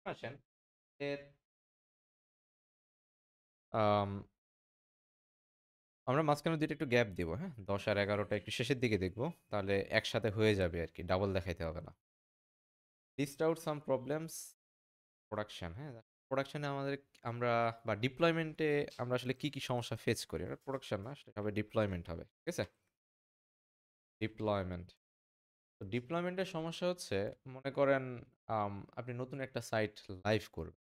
আসেন এর আম, আমরা মাঝখানে দুইটা একটু গ্যাপ দিব, হ্যাঁ, 10 আর 11টা একটু শেষের দিকে দেখবো, তাহলে একসাথে হয়ে যাবে আর কি, ডাবল দেখাইতে হবে না। List out some problems production, হ্যাঁ, প্রোডাকশনে আমাদের আমরা বা ডিপ্লয়মেন্টে আমরা আসলে কি কি সমস্যা ফেস করি, এটা প্রোডাকশন না, সেটা হবে ডিপ্লয়মেন্ট হবে, ঠিক আছে। ডিপ্লয়মেন্ট, তো ডিপ্লয়মেন্টের সমস্যা হচ্ছে, মনে করেন আপনি নতুন একটা সাইট লাইভ করবেন,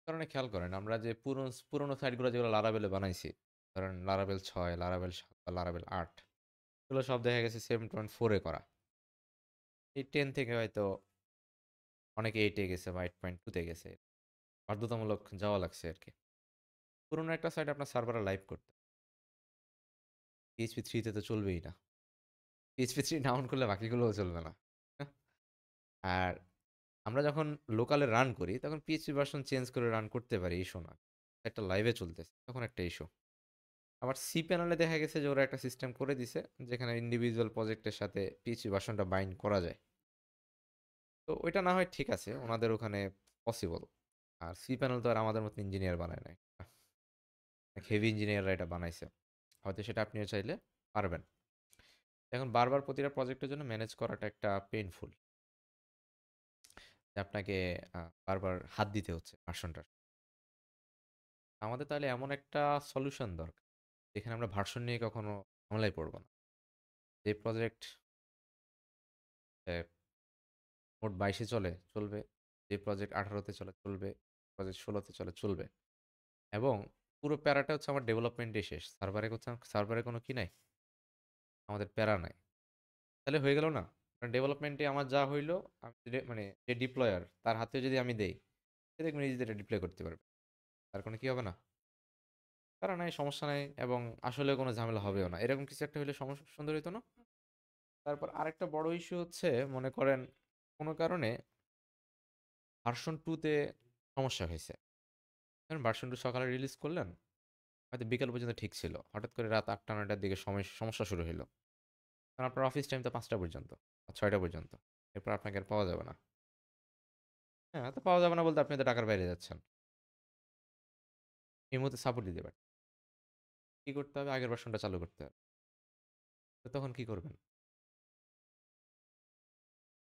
কারণে খেয়াল করেন আমরা যে পুরনো পুরনো সাইটগুলো যেগুলো লারাবেলে বানাইছি, ধরেন লারাবেল 6, লারাবেল 7 বা লারাবেল 8, এগুলো সব দেখা গেছে 7.4-এ করা। এই 10 থেকে হয়তো অনেকে 8-এ গেছে বা 8.2-তে গেছে, বাধ্যতামূলক যাওয়া লাগছে আর কি। পুরনো একটা সাইট আপনার সার্ভারে লাইভ করতে, PHP 3-তে তো চলবেই না, PHP 3 ডাউন করলে বাকিগুলোও চলবে না। হ্যাঁ? আর আমরা যখন লোকালে রান করি তখন PHP ভার্সন চেঞ্জ করে রান করতে পারি, ইস্যু না। একটা লাইভে চলতেছে তখন একটা ইস্যু। আবার সি প্যানেলে দেখা গেছে যে ওরা একটা সিস্টেম করে দিছে যেখানে ইন্ডিভিজুয়াল প্রজেক্টের সাথে PHP ভার্সনটা বাইন্ড করা যায়। তো ওইটা না হয় ঠিক আছে, ওনাদের ওখানে পসিবল। আর সি প্যানেল তো আর আমাদের মতো ইঞ্জিনিয়ার বানায় নাই, হেভি ইঞ্জিনিয়াররা এটা বানাইছে, হয়তো সেটা আপনিও চাইলে পারবেন। এখন বারবার প্রতিটা প্রজেক্টের জন্য ম্যানেজ করাটা একটা পেইনফুল, যে আপনাকে বারবার হাত দিতে হচ্ছে ভার্সনটার। আমাদের তাহলে এমন একটা সলিউশন দরকার যেখানে আমরা ভার্সন নিয়ে কখনো ঝামেলায় পড়বো না। যে প্রজেক্ট মোট 22-এ চলবে, যে প্রজেক্ট 18-তে চলবে, প্রজেক্ট 16-তে চলবে। এবং পুরো প্যারাটা হচ্ছে আমার ডেভেলপমেন্টে শেষ, সার্ভারে কোনো কি নাই, আমাদের প্যারা নাই। তাহলে হয়ে গেল না? ডেভেলপমেন্টে আমার যা হইলো, আমি মানে যে ডিপ্লয়ার তার হাতে যদি আমি দেই, সে দেখবেন নিজে এটা ডিপ্লয় করতে পারবে, তার কোনো কি হবে না, প্যারা নাই, সমস্যা নাই, এবং আসলে কোনো ঝামেলা হবেও না। এরকম কিছু একটা হলে সমস্যা সুন্দর হইতো না? তারপর আরেকটা বড় ইস্যু হচ্ছে, মনে করেন কোনো কারণে ভার্সন 2-তে সমস্যা হয়েছে। ধরেন ভার্সন 2 সকালে রিলিজ করলেন, হয়তো বিকাল পর্যন্ত ঠিক ছিল, হঠাৎ করে রাত 8টা 9টার দিকে সমস্যা শুরু হলো। কারণ আপনার অফিস টাইম তো 5টা পর্যন্ত বা 6টা পর্যন্ত, এরপর আপনাকে আর পাওয়া যাবে না। হ্যাঁ, তো পাওয়া যাবে না বলতে আপনি তো টাকার বাইরে যাচ্ছেন, এই মুহূর্তে সাপোর্ট দিতে পারেন। কি করতে হবে? আগের ভার্সনটা চালু করতে হবে। তো তখন কি করবেন?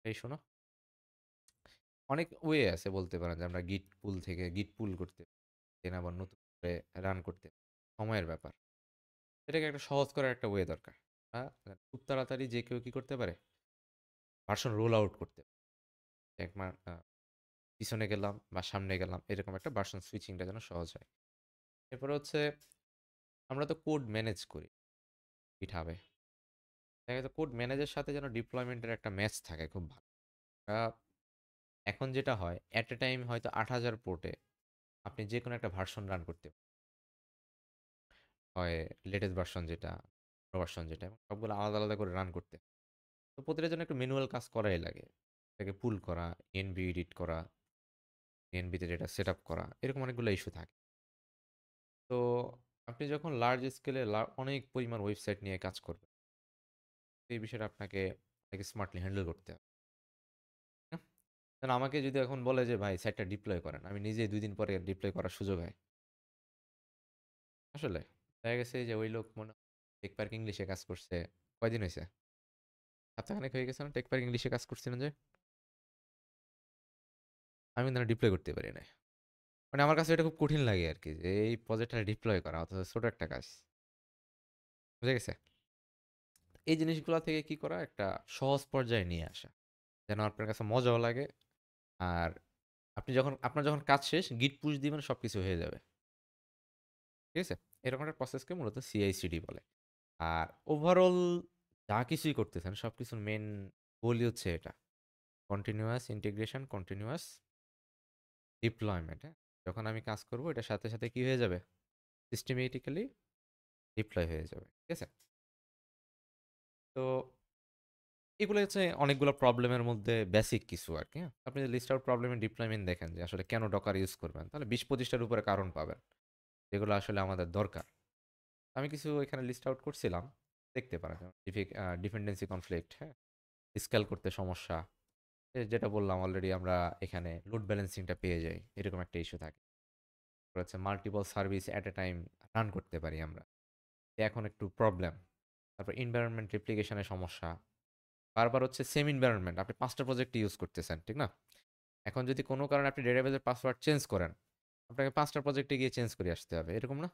এই শোনো, অনেক ওয়ে আছে বলতে পারেন, যে আমরা গিট পুল করতে দেন আবার নতুন করে রান করতে, সময়ের ব্যাপার। এটাকে একটা সহজ করার একটা ওয়ে দরকার। হ্যাঁ, খুব তাড়াতাড়ি যে কেউ কি করতে পারে, ভার্সন রোল আউট করতে পারে। একবার পিছনে গেলাম বা সামনে গেলাম, এরকম একটা ভার্সন সুইচিংটা যেন সহজ হয়। এরপরে হচ্ছে, আমরা তো কোড ম্যানেজ করি গিটহাবে, দেখা যাচ্ছে কোড ম্যানেজের সাথে যেন ডিপ্লয়মেন্টের একটা ম্যাচ থাকে খুব ভালো। আহ, এখন যেটা হয়, অ্যাট এ টাইম হয়তো 8,000 পোর্টে আপনি যে কোনো একটা ভার্সন রান করতে হয়, লেটেস্ট ভার্সন যেটা, ভার্সন যেটা, এবং সবগুলো আলাদা আলাদা করে রান করতে। তো প্রতিটার জন্য একটু ম্যানুয়াল কাজ করাই লাগে, এটাকে পুল করা, এনবি এডিট করা, এনবিতে ডেটা সেট আপ করা, এরকম অনেকগুলো ইস্যু থাকে। তো আপনি যখন লার্জ স্কেলে অনেক পরিমাণ ওয়েবসাইট নিয়ে কাজ করবেন, এই বিষয়টা আপনাকে স্মার্টলি হ্যান্ডেল করতে হবে। হ্যাঁ? কারণ আমাকে যদি এখন বলে যে ভাই সাইটটা ডিপ্লয় করেন, আমি নিজে 2 দিন পরে ডিপ্লয় করার সুযোগ হয় আসলে। দেখা গেছে যে ওই লোক মনে টেক পার্ক ইংলিশে কাজ করছে, কয়দিন হয়েছে, সপ্তাহখানেক হয়ে গেছে না, টেক পার্ক ইংলিশে কাজ করছিলেন যে, আমি কিন্তু ডিপ্লয় করতে পারি না। মানে আমার কাছে এটা খুব কঠিন লাগে আর কি, যে এই প্রজেক্টটা ডিপ্লয় করা অথচ ছোট একটা কাজ, বুঝে গেছে। এই জিনিসগুলো থেকে কি করা, একটা সহজ পর্যায়ে নিয়ে আসা, যেন আপনার কাছে মজাও লাগে। আর আপনার যখন কাজ শেষ, গিট পুশ দিবেন, সব কিছু হয়ে যাবে, ঠিক আছে। এরকম একটা প্রসেসকে মূলত CI/CD বলে। আর ওভারঅল যা কিছুই করতেছেন সব কিছুর মেন গোলই হচ্ছে এটা, কন্টিনিউয়াস ইন্টিগ্রেশন, কন্টিনিউয়াস ডিপ্লয়মেন্ট। হ্যাঁ, যখন আমি কাজ করব এটার সাথে সাথে কি হয়ে যাবে, সিস্টেমেটিক্যালি ডিপ্লয় হয়ে যাবে, ঠিক আছে। তো এগুলো হচ্ছে অনেকগুলো প্রবলেমের মধ্যে বেসিক কিছু আর কি, হ্যাঁ? আপনি যদি লিস্ট আউট প্রবলেমের ডিপ্লয়মেন্ট দেখেন, যে আসলে কেন ডকার ইউজ করবেন, তাহলে 20-25টার উপরে কারণ পাবেন যেগুলো আসলে আমাদের দরকার। আমি কিছু এখানে লিস্ট আউট করছিলাম, দেখতে পারেন। ডিপেন্ডেন্সি কনফ্লিক্ট, হ্যাঁ, স্কেল করতে সমস্যা, যেটা বললাম অলরেডি আমরা এখানে লোড ব্যালেন্সিংটা পেয়ে যাই, এরকম একটা ইস্যু থাকে। তারপর হচ্ছে মাল্টিপল সার্ভিস এট এ টাইম রান করতে পারি আমরা, এখন একটু প্রবলেম। তারপর এনভায়রনমেন্ট রেপ্লিকেশনের সমস্যা, বারবার হচ্ছে সেম এনভায়রনমেন্ট আপনি 5টা প্রজেক্টে ইউজ করতেছেন, ঠিক না? এখন যদি কোনো কারণে আপনি ডেটাবেজের পাসওয়ার্ড চেঞ্জ করেন, আপনাকে 5টা প্রজেক্টে গিয়ে চেঞ্জ করে আসতে হবে, এরকম না?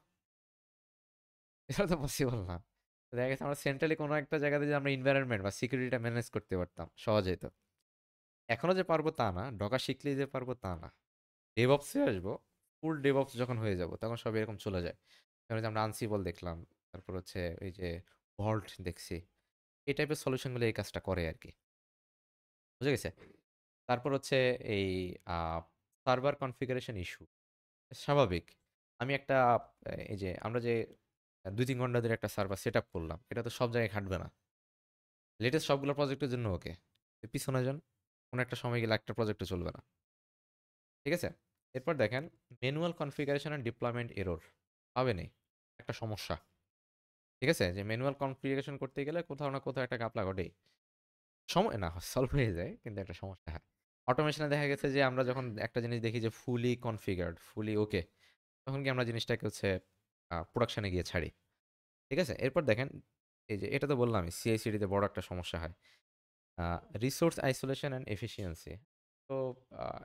এটা তো পসিবল না। তো দেখা গেছে আমরা সেন্ট্রালি কোনো একটা জায়গাতে যে আমরা এনভায়রনমেন্ট বা সিকিউরিটিটা ম্যানেজ করতে পারতাম সহজেই তো। এখনো যে পারবো তা না, ডকার শিখলেই যে পারবো তা না। ডেভঅপসে আসবো, ফুল ডেভঅপস যখন হয়ে যাব তখন সব এরকম চলে যায়। যেমন যে আমরা আনসিবল দেখলাম, তারপর হচ্ছে এই যে ভল্ট দেখছি, এই টাইপের সলিউশনগুলো এই কাজটা করে আর কি। বুঝে গেছে? তারপর হচ্ছে এই সার্ভার কনফিগারেশন ইস্যু স্বাভাবিক। আমি একটা এই যে আমরা যে ২-৩ ঘন্টা ধরে একটা সার্ভার সেটআপ করলাম, এটা তো সব জায়গায় খাটবে না। লেটেস্ট সবগুলো প্রজেক্টের জন্য ওকে। পিছনে যান, কোনো একটা সময় গেলে একটা প্রজেক্টও চলবে না। ঠিক আছে? এরপর দেখেন manual configuration and deployment error হবে না, একটা সমস্যা। ঠিক আছে? যে ম্যানুয়াল কনফিগারেশন করতে গেলে কোথাও না কোথাও একটা ঘাপলা ঘটেই। সময় না সলভ হয়ে যায় কিন্তু একটা সমস্যা হয়। অটোমেশনে দেখা গেছে যে আমরা যখন একটা জিনিস দেখি যে ফুলি কনফিগার্ড, ফুলি ওকে, তখন কি আমরা জিনিসটাকে হচ্ছে প্রোডাকশনে গিয়ে ছাড়ি। ঠিক আছে? এরপর দেখেন এই যে এটা তো বললামই CI/CD তে বড় একটা সমস্যা হয়। Resource isolation and efficiency. তো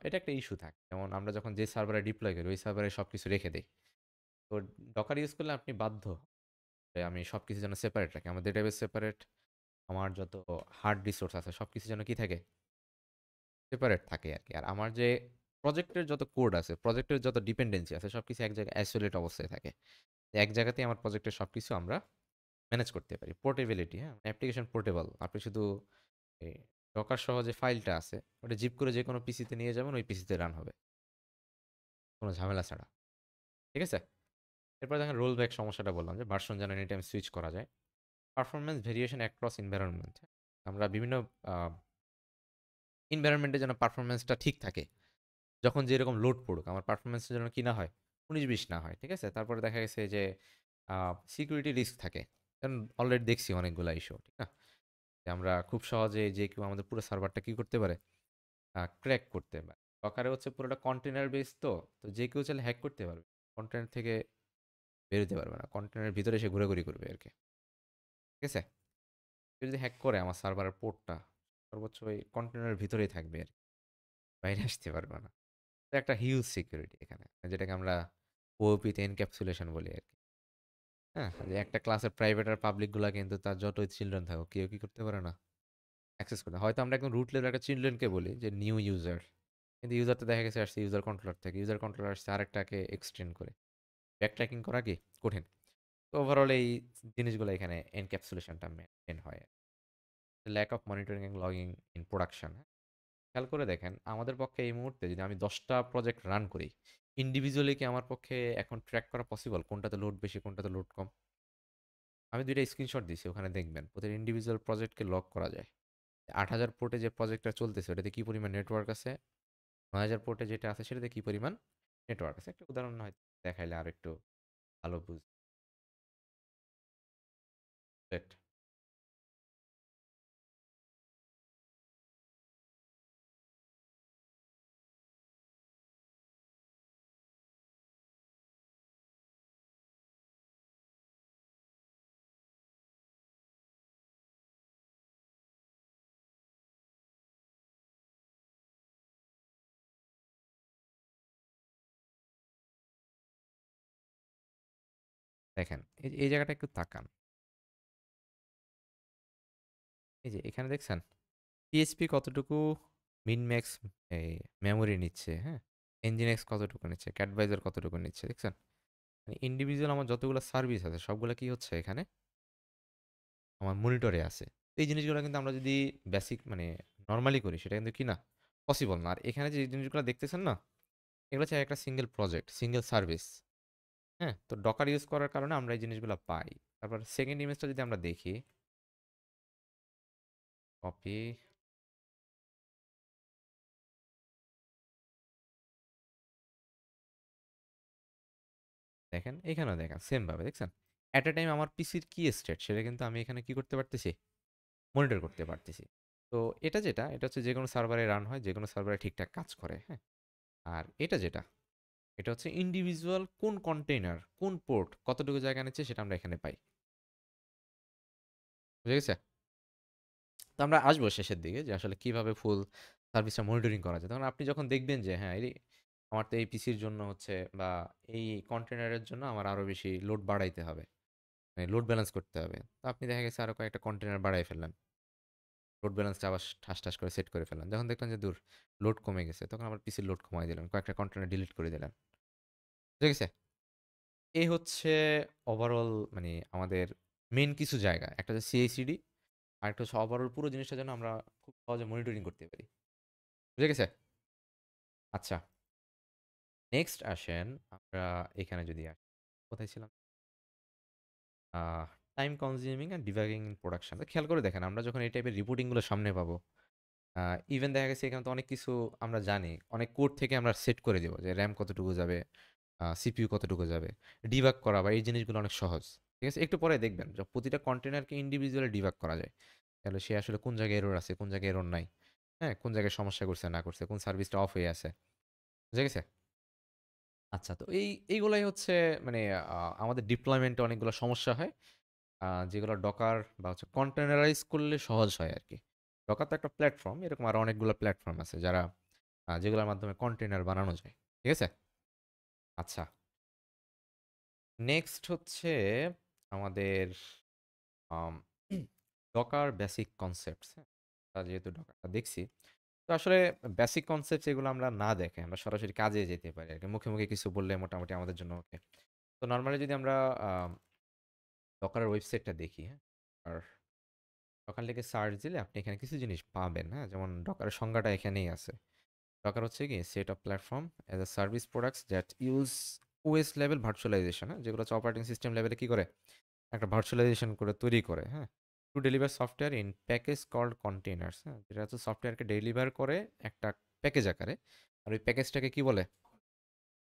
এটা একটা ইস্যু থাকে। যেমন আমরা যখন যে সার্ভারে ডিপ্লয় করি ওই সার্ভারে সবকিছু রেখে দেই। তো ডকার ইউজ করলে আপনি বাধ্য যে আমি সবকিছু যেন সেপারেট রাখি। আমার ডেটাবেস সেপারেট, আমার যত হার্ড রিসোর্স আছে সবকিছু যেন কি থাকে? সেপারেট থাকে আরকি। আর আমার যে প্রজেক্টের যত কোড আছে, প্রজেক্টের যত ডিপেন্ডেন্সি আছে সবকিছু এক জায়গায় আইসোলেট অবস্থায় থাকে। এক জায়গাতেই আমার প্রজেক্টের সবকিছু আমরা ম্যানেজ করতে পারি। পোর্টেবিলিটি, হ্যাঁ? Application portable. আপনি শুধু এই ডকার সহ যে ফাইলটা আছে ওটা জিপ করে যেকোনো পিসিতে নিয়ে যাবেন, ওই পিসিতে রান হবে। কোনো ঝামেলা ছাড়া। ঠিক আছে? এরপর দেখেন রোল ব্যাক সমস্যাটা বললাম যে ভার্সন যেন এনি টাইম সুইচ করা যায়। Performance variation across environment. আমরা বিভিন্ন আ এনভায়রনমেন্টে যেন পারফরম্যান্সটা ঠিক থাকে। যখন যেরকম লোড পড়ুক আমার পারফরম্যান্সটা যেন কি না হয়, ১৯-২০ না হয়। ঠিক আছে? তারপরে দেখা গেছে যে আ সিকিউরিটি রিস্ক থাকে। কারণ অলরেডি দেখছি অনেকগুলা ইস্যু। ঠিক না? যে আমরা খুব সহজে যে কেউ আমাদের পুরো সার্ভারটা কি করতে পারে? ক্র্যাক করতে পারে। ডকারে হচ্ছে পুরোটা কন্টেইনার বেস তো। তো যে কেউ চাইলে হ্যাক করতে পারবে। কন্টেইনার থেকে বের হইতে পারবে না। কন্টেইনারের ভিতরে এসে ঘোরাঘুরি করবে আরকি। ঠিক আছে? কেউ যদি হ্যাক করে আমার সার্ভারের পোর্টটা, সর্বোচ্চ ওই কন্টেইনারের ভিতরেই থাকবে আরকি। বাইরে আসতে পারবে না। তো একটা হিউজ সিকিউরিটি এখানে। যেটাকে আমরা OOP তে এনক্যাপসুলেশন বলি আরকি। হ্যাঁ? যে একটা ক্লাসের প্রাইভেট আর পাবলিক গুলা কিন্তু তার যতই চিলড্রেন থাকুক কেউ কি করতে পারে না? অ্যাক্সেস করতে। হয়তো আমরা একদম রুট লেভেল একটা চিলড্রেনকে বলি যে নিউ ইউজার। কিন্তু ইউজার তো দেখা গেছে আসছে ইউজার কন্ট্রোলার থেকে। ইউজার কন্ট্রোলার আসছে আরেকটাকে এক্সটেন্ড করে। ব্যাক ট্র্যাকিং করা কি? কঠিন। তো ওভারঅল এই জিনিসগুলো এখানে এনক্যাপসুলেশনটা মেইনটেইন হয়। Lack of monitoring and logging in production. খেয়াল করে দেখেন আমাদের পক্ষে এই মুহূর্তে যদি আমি 10টা প্রজেক্ট রান করি, ইন্ডিভিজুয়ালি কি আমার পক্ষে এখন ট্র্যাক করা পসিবল? কোনটাতে লোড বেশি, কোনটাতে লোড কম? আমি ২ টা স্ক্রিনশট দিছি ওখানে দেখবেন। প্রতিটা ইন্ডিভিজুয়াল প্রজেক্টকে লক করা যায়। ৮,০০০ পোর্টে যে প্রজেক্টটা চলতেছে ওটাতে কি পরিমাণ নেটওয়ার্ক আছে? ৯,০০০ পোর্টে যেটা আছে সেটাতে কি পরিমাণ নেটওয়ার্ক আছে? একটা উদাহরণ হয়তো দেখাইলে আরেকটু ভালো বুঝবেন। দেখেন এই জায়গাটা একটু তাকান। এই যে এখানে দেখছেন? PHP কতটুকু মিন-ম্যাক্স এই মেমোরি নিচ্ছে, হ্যাঁ? Nginx কতটুকু নিচ্ছে, Catvisor কতটুকু নিচ্ছে, দেখছেন? মানে ইন্ডিভিজুয়াল আমার যতগুলো সার্ভিস আছে সবগুলা কি হচ্ছে এখানে? আমার মনিটরে আছে। তো এই জিনিসগুলো কিন্তু আমরা যদি বেসিক মানে নরমালি করি সেটা কিন্তু কি না? পসিবল না। আর এখানে যে জিনিসগুলো দেখতেছেন না? এগুলো হচ্ছে একটা সিঙ্গেল প্রজেক্ট, সিঙ্গেল সার্ভিস। হ্যাঁ? তো ডকার ইউজ করার কারণে আমরা এই জিনিসগুলো পাই। তারপর সেকেন্ড ইমেজটা যদি আমরা দেখি, কপি দেখেন, এখানেও দেখেন সেম ভাবে দেখছেন? এট a টাইম আমার পিসির কি স্টেট সেটা কিন্তু আমি এখানে কি করতে পারতেছি? মনিটর করতে পারতেছি। তো তো এটা হচ্ছে যেকোনো সার্ভারে রান হয়, যেকোনো সার্ভারে ঠিকঠাক কাজ করে, হ্যাঁ? আর এটা হচ্ছে ইন্ডিভিজুয়াল কোন কন্টেইনার, কোন পোর্ট কতটুকু জায়গা নিচ্ছে সেটা আমরা এখানে পাই। বুঝা গেছে? তো আমরা আসবো শেষের দিকে যে আসলে কিভাবে ফুল সার্ভিসটা মনিটরিং করা যায়। তখন আপনি যখন দেখবেন যে হ্যাঁ, আমার তো এই পিসির জন্য হচ্ছে বা এই কন্টেইনারের জন্য আমার আরো বেশি লোড বাড়াইতে হবে। মানে লোড ব্যালেন্স করতে হবে। তো আপনি দেখা গেছে আরো কয়েকটা কন্টেইনার বাড়ায় ফেললেন। লোড ব্যালেন্সটা আবার ঠাস করে সেট করে ফেললেন। যখন দেখলেন যে দূর লোড কমে গেছে, তখন আবার পিসির লোড কমায় দিলেন। কয়েকটা কন্টেইনার ডিলিট করে দিলেন। ঠিক আছে? এই হচ্ছে ওভারঅল মানে আমাদের মেইন কিছু জায়গা। একটা হচ্ছে CI/CD, আরেকটা হচ্ছে ওভারঅল পুরো জিনিসটা যেন আমরা খুব সহজে মনিটরিং করতে পারি। বুঝা গেছে? আচ্ছা, নেক্সট আসেন আমরা এখানে যদি আসি। কোথায় ছিলাম? Ah time consuming and debugging in production. খেয়াল করে দেখেন আমরা যখন এই টাইপের রিপোর্টিংগুলো সামনে পাবো, ইভেন দেখা গেছে এখানে তো অনেক কিছু আমরা জানি। অনেক কোড থেকে আমরা সেট করে দেব যে RAM কতটুকু যাবে, CPU কতটুকু যাবে। ডিবাগ করা বা এই জিনিসগুলো অনেক সহজ। ঠিক আছে? একটু পরে দেখবেন যে প্রতিটা কন্টেইনারকে ইন্ডিভিজুয়ালি ডিবাগ করা যায়। তাহলে সে আসলে কোন জায়গায় এরর আছে, কোন জায়গায় এরর নাই। হ্যাঁ? কোন জায়গায় সমস্যা করছে না করছে, কোন সার্ভিসটা অফ হয়ে আছে। বুঝা গেছে? আচ্ছা, তো এইগুলাই হচ্ছে মানে আমাদের ডিপ্লয়মেন্টে অনেকগুলো সমস্যা হয়। যেগুলো ডকার বা হচ্ছে কন্টেনারাইজ করলে সহজ হয় আরকি। ডকার তো একটা প্ল্যাটফর্ম, এরকম আরো অনেকগুলো প্ল্যাটফর্ম আছে যারা যেগুলোর মাধ্যমে কন্টেইনার বানানো যায়। ঠিক আছে? আচ্ছা, নেক্সট হচ্ছে আমাদের আম ডকার বেসিক কনসেপ্টস, হ্যাঁ? যেহেতু ডকারটা দেখছি, তো আসলে বেসিক কনসেপ্টস এগুলো আমরা না দেখে আমরা সরাসরি কাজে যেতে পারি আরকি। মুখে কিছু বললে মোটামুটি আমাদের জন্য ওকে। তো নরমালি যদি আমরা ডকারের ওয়েবসাইটটা দেখি, হ্যাঁ? আর ডকার লিখে সার্চ দিলে আপনি এখানে কিছু জিনিস পাবেন, হ্যাঁ? যেমন ডকারের সংজ্ঞাটা এখানেই আছে। ডকার হচ্ছে কি set of platform as a service products that use OS level virtualisation, হ্যাঁ? যেগুলো হচ্ছে অপারেটিং সিস্টেম লেভেলে কি করে একটা ভার্চুয়ালাইজেশন করে তৈরি করে, হ্যাঁ? To deliver software in package called containers, হ্যাঁ? যেটা হচ্ছে সফটওয়্যারকে ডেলিভার করে একটা প্যাকেজ আকারে। আর ওই প্যাকেজটাকে কি বলে?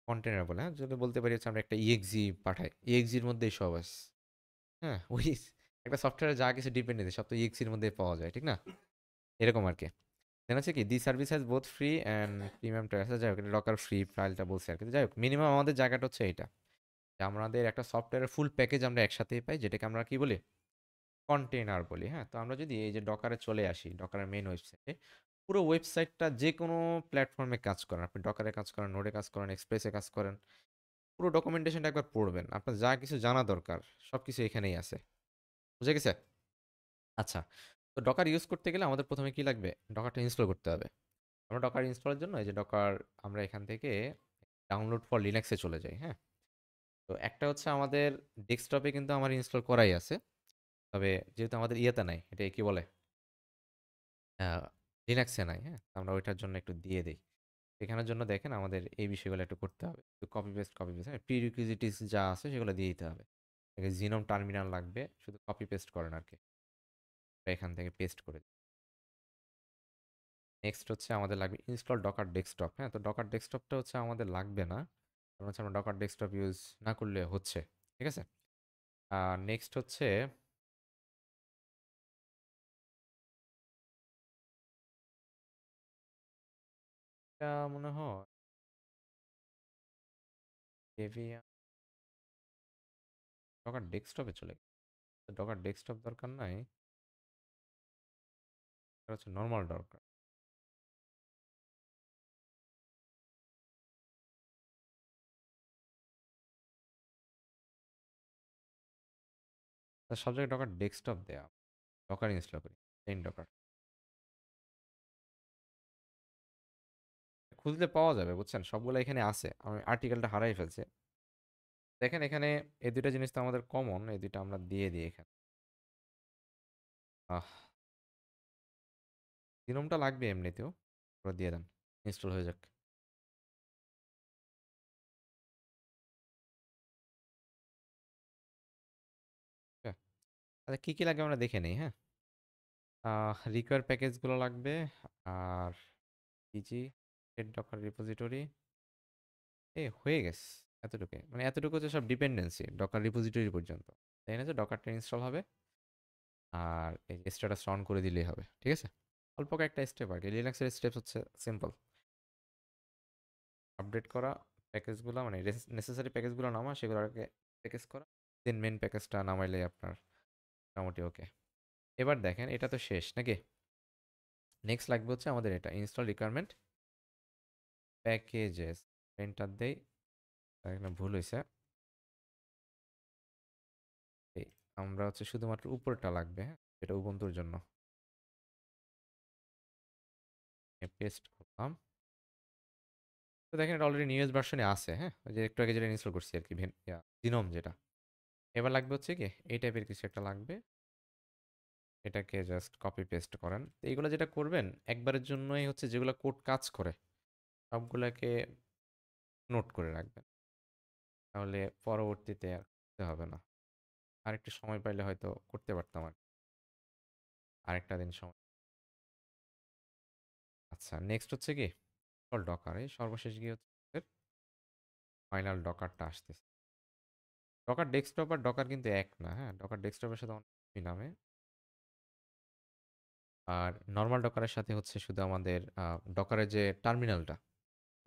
কন্টেইনার বলে, হ্যাঁ? যদি বলতে পারি হচ্ছে আমরা একটা ইএক্সি পাঠাই। ইএক্সির মধ্যেই সব আছে। হ্যাঁ? ওই একটা সফটওয়্যারে যা কিছু ডিপেন্ডেন্সি সব তো ইএক্সির মধ্যেই পাওয়া যায়, ঠিক না? এরকম আরকি। দেন হচ্ছে কি the service has both free and premium tyre আছে। যাই হোক, এটা ডকার ফ্রি ফাইলটা বলছে আরকি। যাই হোক, মিনিমাম আমাদের জায়গাটা হচ্ছে এইটা। যে আমাদের একটা সফটওয়্যারের ফুল প্যাকেজ আমরা একসাথেই পাই, যেটাকে আমরা কি বলি? কন্টেইনার বলি, হ্যাঁ? তো আমরা যদি এই যে ডকারে চলে আসি, ডকারের মেইন ওয়েবসাইটে, পুরো ওয়েবসাইটটা যেকোনো প্ল্যাটফর্মে কাজ করেন। আপনি ডকারে কাজ করেন, নোডে কাজ করেন, এক্সপ্রেসে কাজ করেন। পুরো ডকুমেন্টেশনটা একবার পড়বেন। আপনার যা কিছু জানা দরকার সবকিছু এখানেই আছে। বুঝা গেছে? আচ্ছা। তো ডকার ইউজ করতে গেলে আমাদের ১ম এ কি লাগবে? ডকারটা ইনস্টল করতে হবে। আমরা ডকার ইনস্টলের জন্য এই যে ডকার আমরা এখান থেকে ডাউনলোড ফর লিনাক্সে চলে যাই, হ্যাঁ? তো একটা হচ্ছে আমাদের ডেস্কটপে কিন্তু আমার ইনস্টল করাই আছে। তবে যেহেতু আমাদের ইয়েতে নাই, এটা কি বলে? আ লিনাক্সে নাই, হ্যাঁ? তো আমরা ওইটার জন্য একটু দিয়ে দেই। এখানের জন্য দেখেন আমাদের এই বিষয়গুলো একটু করতে হবে। তো কপি পেস্ট, হ্যাঁ? প্রিরিকুইজিটিস যা আছে সেগুলো দিয়ে দিতে হবে। জিনোম টার্মিনাল লাগবে। শুধু কপি পেস্ট করেন আরকি। এখান থেকে পেস্ট করে নেক্সট হচ্ছে আমাদের লাগবে ইনস্টল ডকার ডেস্কটপ, হ্যাঁ? তো ডকার ডেস্কটপটা হচ্ছে আমাদের লাগবে না। কারণ হচ্ছে আমরা ডকার ডেস্কটপ ইউজ না করলে হচ্ছে। ঠিক আছে? নেক্সট হচ্ছে এটা মনে হয় Debian ডকার ডেস্কটপে চলে গেছে। ডকার ডেস্কটপ দরকার নাই। এটা হচ্ছে নরমাল ডকার। তো সব জায়গায় ডকার ডেস্কটপ দেয়া। ডকার ইনস্টল করি। Plain docker. খুঁজলে পাওয়া যাবে বুঝছেন? সবগুলো এখানে আছে। আমি আর্টিকেলটা হারাই ফেলছি। দেখেন এখানে এই ২ টা জিনিস তো আমাদের কমন। এই ২ টা আমরা দিয়ে দিই এখানে। আহ জিনোমটা লাগবে এমনিতেও। ওরা দিয়ে দেন। ইনস্টল হয়ে যাক। হ্যাঁ? আচ্ছা কি লাগবে আমরা দেখে নেই, হ্যাঁ? রিকোয়ার প্যাকেজগুলো লাগবে। আর পিজি, সেট ডকার রিপোজিটরি। হয়ে গেছে। এতটুকুই। মানে এতটুকু হচ্ছে সব ডিপেন্ডেন্সি ডকার রিপোজিটরি পর্যন্ত। তাই না যে ডকারটা ইনস্টল হবে আর এই যে স্ট্যাটাস অন করে দিলেই হবে। ঠিক আছে? অল্প কয়েকটা স্টেপ আর কি। লিনাক্সের স্টেপস হচ্ছে সিম্পল। আপডেট করা, প্যাকেজগুলো মানে নেসেসারি প্যাকেজগুলো নামা, সেগুলোকে প্যাকেজ করা, দেন মেন প্যাকেজটা নামাইলে আপনার মোটামুটি ওকে। এবার দেখেন এটা তো শেষ নাকি? নেক্সট লাগবে হচ্ছে আমাদের এটা ইনস্টল রিকোয়ারমেন্ট প্যাকেজেস। এন্টার দেই, এখানে ভুল হয়েছে। এই আমরা হচ্ছে শুধুমাত্র উপরটা লাগবে, হ্যাঁ, এটা উবুন্তুর জন্য। পেস্ট করলাম। তো দেখেন এটা অলরেডি নিউজ ভার্সনে আছে, হ্যাঁ, ওই যে একটু আগে যেটা ইনস্টল করছি আর কি, জিনোম যেটা। এবার লাগবে হচ্ছে কি এই টাইপের কিছু একটা লাগবে, এটাকে জাস্ট কপি পেস্ট করেন। তো এইগুলো যেটা করবেন একবারের জন্যই হচ্ছে, যেগুলো কোড কাজ করে সবগুলোকে নোট করে রাখবেন, তাহলে পরবর্তীতে আর করতে হবে না। আরেকটু সময় পাইলে হয়তো করতে পারতাম আর আরেকটা দিন সময়। আচ্ছা নেক্সট হচ্ছে কি ডকার, এই সর্বশেষ গিয়ে হচ্ছে ফাইনাল ডকারটা আসতেছে। ডকার ডেস্কটপ আর ডকার কিন্তু এক না, হ্যাঁ, ডকার ডেস্কটপের সাথে অনেক কিছুই নামে, আর নর্মাল ডকারের সাথে হচ্ছে শুধু আমাদের ডকারের যে টার্মিনালটা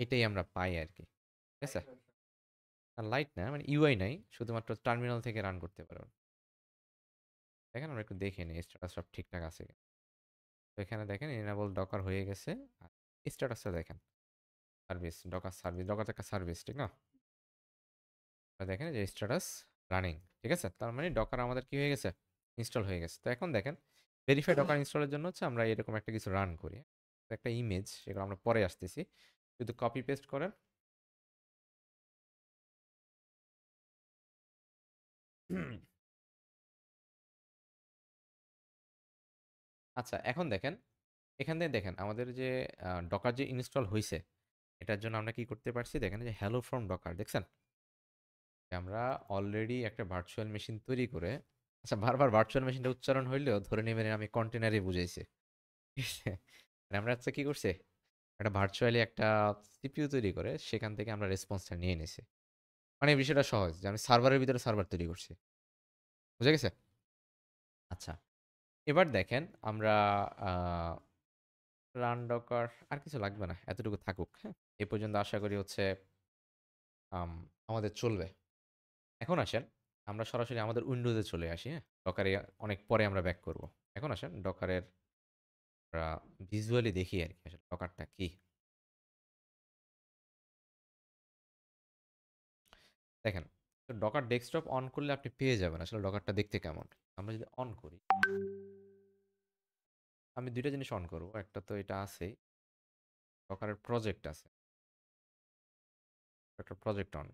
এটাই আমরা পাই আর কি, ঠিক আছে? লাইট না মানে ইউআই নাই, শুধুমাত্র টার্মিনাল থেকে রান করতে পারবেন। দেখেন আমরা একটু দেখে নিই স্ট্যাটাস সব ঠিকঠাক আছে কিনা। তো এখানে দেখেন এনেবল ডকার হয়ে গেছে, আর স্ট্যাটাসটা দেখেন সার্ভিস, ডকার সার্ভিস, ডকার তো একটা সার্ভিস, ঠিক না? দেখেন যে স্ট্যাটাস রানিং, ঠিক আছে, তার মানে ডকার আমাদের কি হয়ে গেছে, ইনস্টল হয়ে গেছে। তো এখন দেখেন ভেরিফাই ডকার ইনস্টলের জন্য হচ্ছে আমরা এরকম একটা কিছু রান করি, একটা ইমেজ, সেগুলো আমরা পরে আসতেছি, শুধু কপি পেস্ট করেন। আচ্ছা এখন দেখেন, এখান থেকে দেখেন আমাদের যে ডকার যে ইনস্টল হয়েছে, এটার জন্য আমরা কি করতে পারছি, দেখেন যে হ্যালো ফ্রম ডকার দেখছেন, আমরা অলরেডি একটা ভার্চুয়াল মেশিন তৈরি করে, আচ্ছা বারবার ভার্চুয়াল মেশিনটা উচ্চারণ হইলেও ধরে নেবেন আমি কন্টেনারই বুঝাইছি, ঠিক আছে? মানে আমরা হচ্ছে কি করছে, একটা ভার্চুয়ালি একটা সিপিইউ তৈরি করে সেখান থেকে আমরা রেসপন্সটা নিয়ে নিছি। মানে এই বিষয়টা সহজ যে আমি সার্ভারের ভিতরে সার্ভার তৈরি করছি, বুঝে গেছে? আচ্ছা এবার দেখেন আমরা রান ডকার আর কিছু লাগবে না, এতটুকু থাকুক, হ্যাঁ, এই পর্যন্ত আশা করি হচ্ছে আম, আমাদের চলবে। এখন আসেন আমরা সরাসরি আমাদের উইন্ডোজে চলে আসি, হ্যাঁ, ডকারে অনেক পরে আমরা ব্যাক করব। এখন আসেন ডকারের আমরা ভিজুয়ালি দেখি আর কি আসলে ডকারটা কি। দেখেন তো ডকার ডেস্কটপ অন করলে আপনি পেয়ে যাবেন আসলে ডকারটা দেখতে কেমন। আমরা যদি অন করি, আমি দুইটা জিনিস অন করব, একটা তো এটা আছেই, ডকারের প্রজেক্ট আছে, একটা প্রজেক্ট অন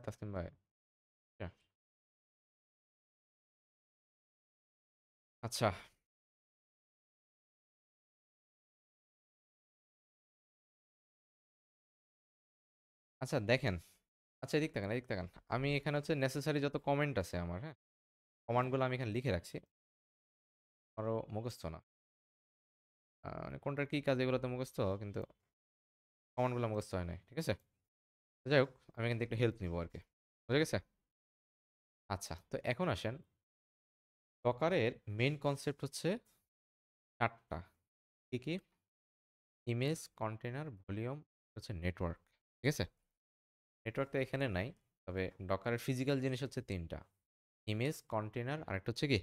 তাসলিম ভাই। আচ্ছা আচ্ছা আচ্ছা দেখেন, আচ্ছা এদিক তাকান এদিক তাকান, আমি এখানে হচ্ছে নেসেসারি যত কমেন্ট আছে আমার, হ্যাঁ, কমান্ডগুলো আমি এখানে লিখে রাখছি, আরও মুখস্থ না, মানে কোনটার কী কাজ এগুলো তো মুখস্থ, কিন্তু কমান্ডগুলো মুখস্থ হয় নাই, ঠিক আছে? তো যাই হোক আমি কিন্তু একটু হেল্প নিবো আর কি, বুঝে গেছে? আচ্ছা তো এখন আসেন ডকারের মেইন কনসেপ্ট হচ্ছে চারটা, কি কি? ইমেজ, কন্টেনার, ভলিউম, হচ্ছে নেটওয়ার্ক, ঠিক আছে? নেটওয়ার্ক তো এখানে নাই, তবে ডকারের ফিজিক্যাল জিনিস হচ্ছে তিনটা, ইমেজ, কন্টেনার আর একটা হচ্ছে কি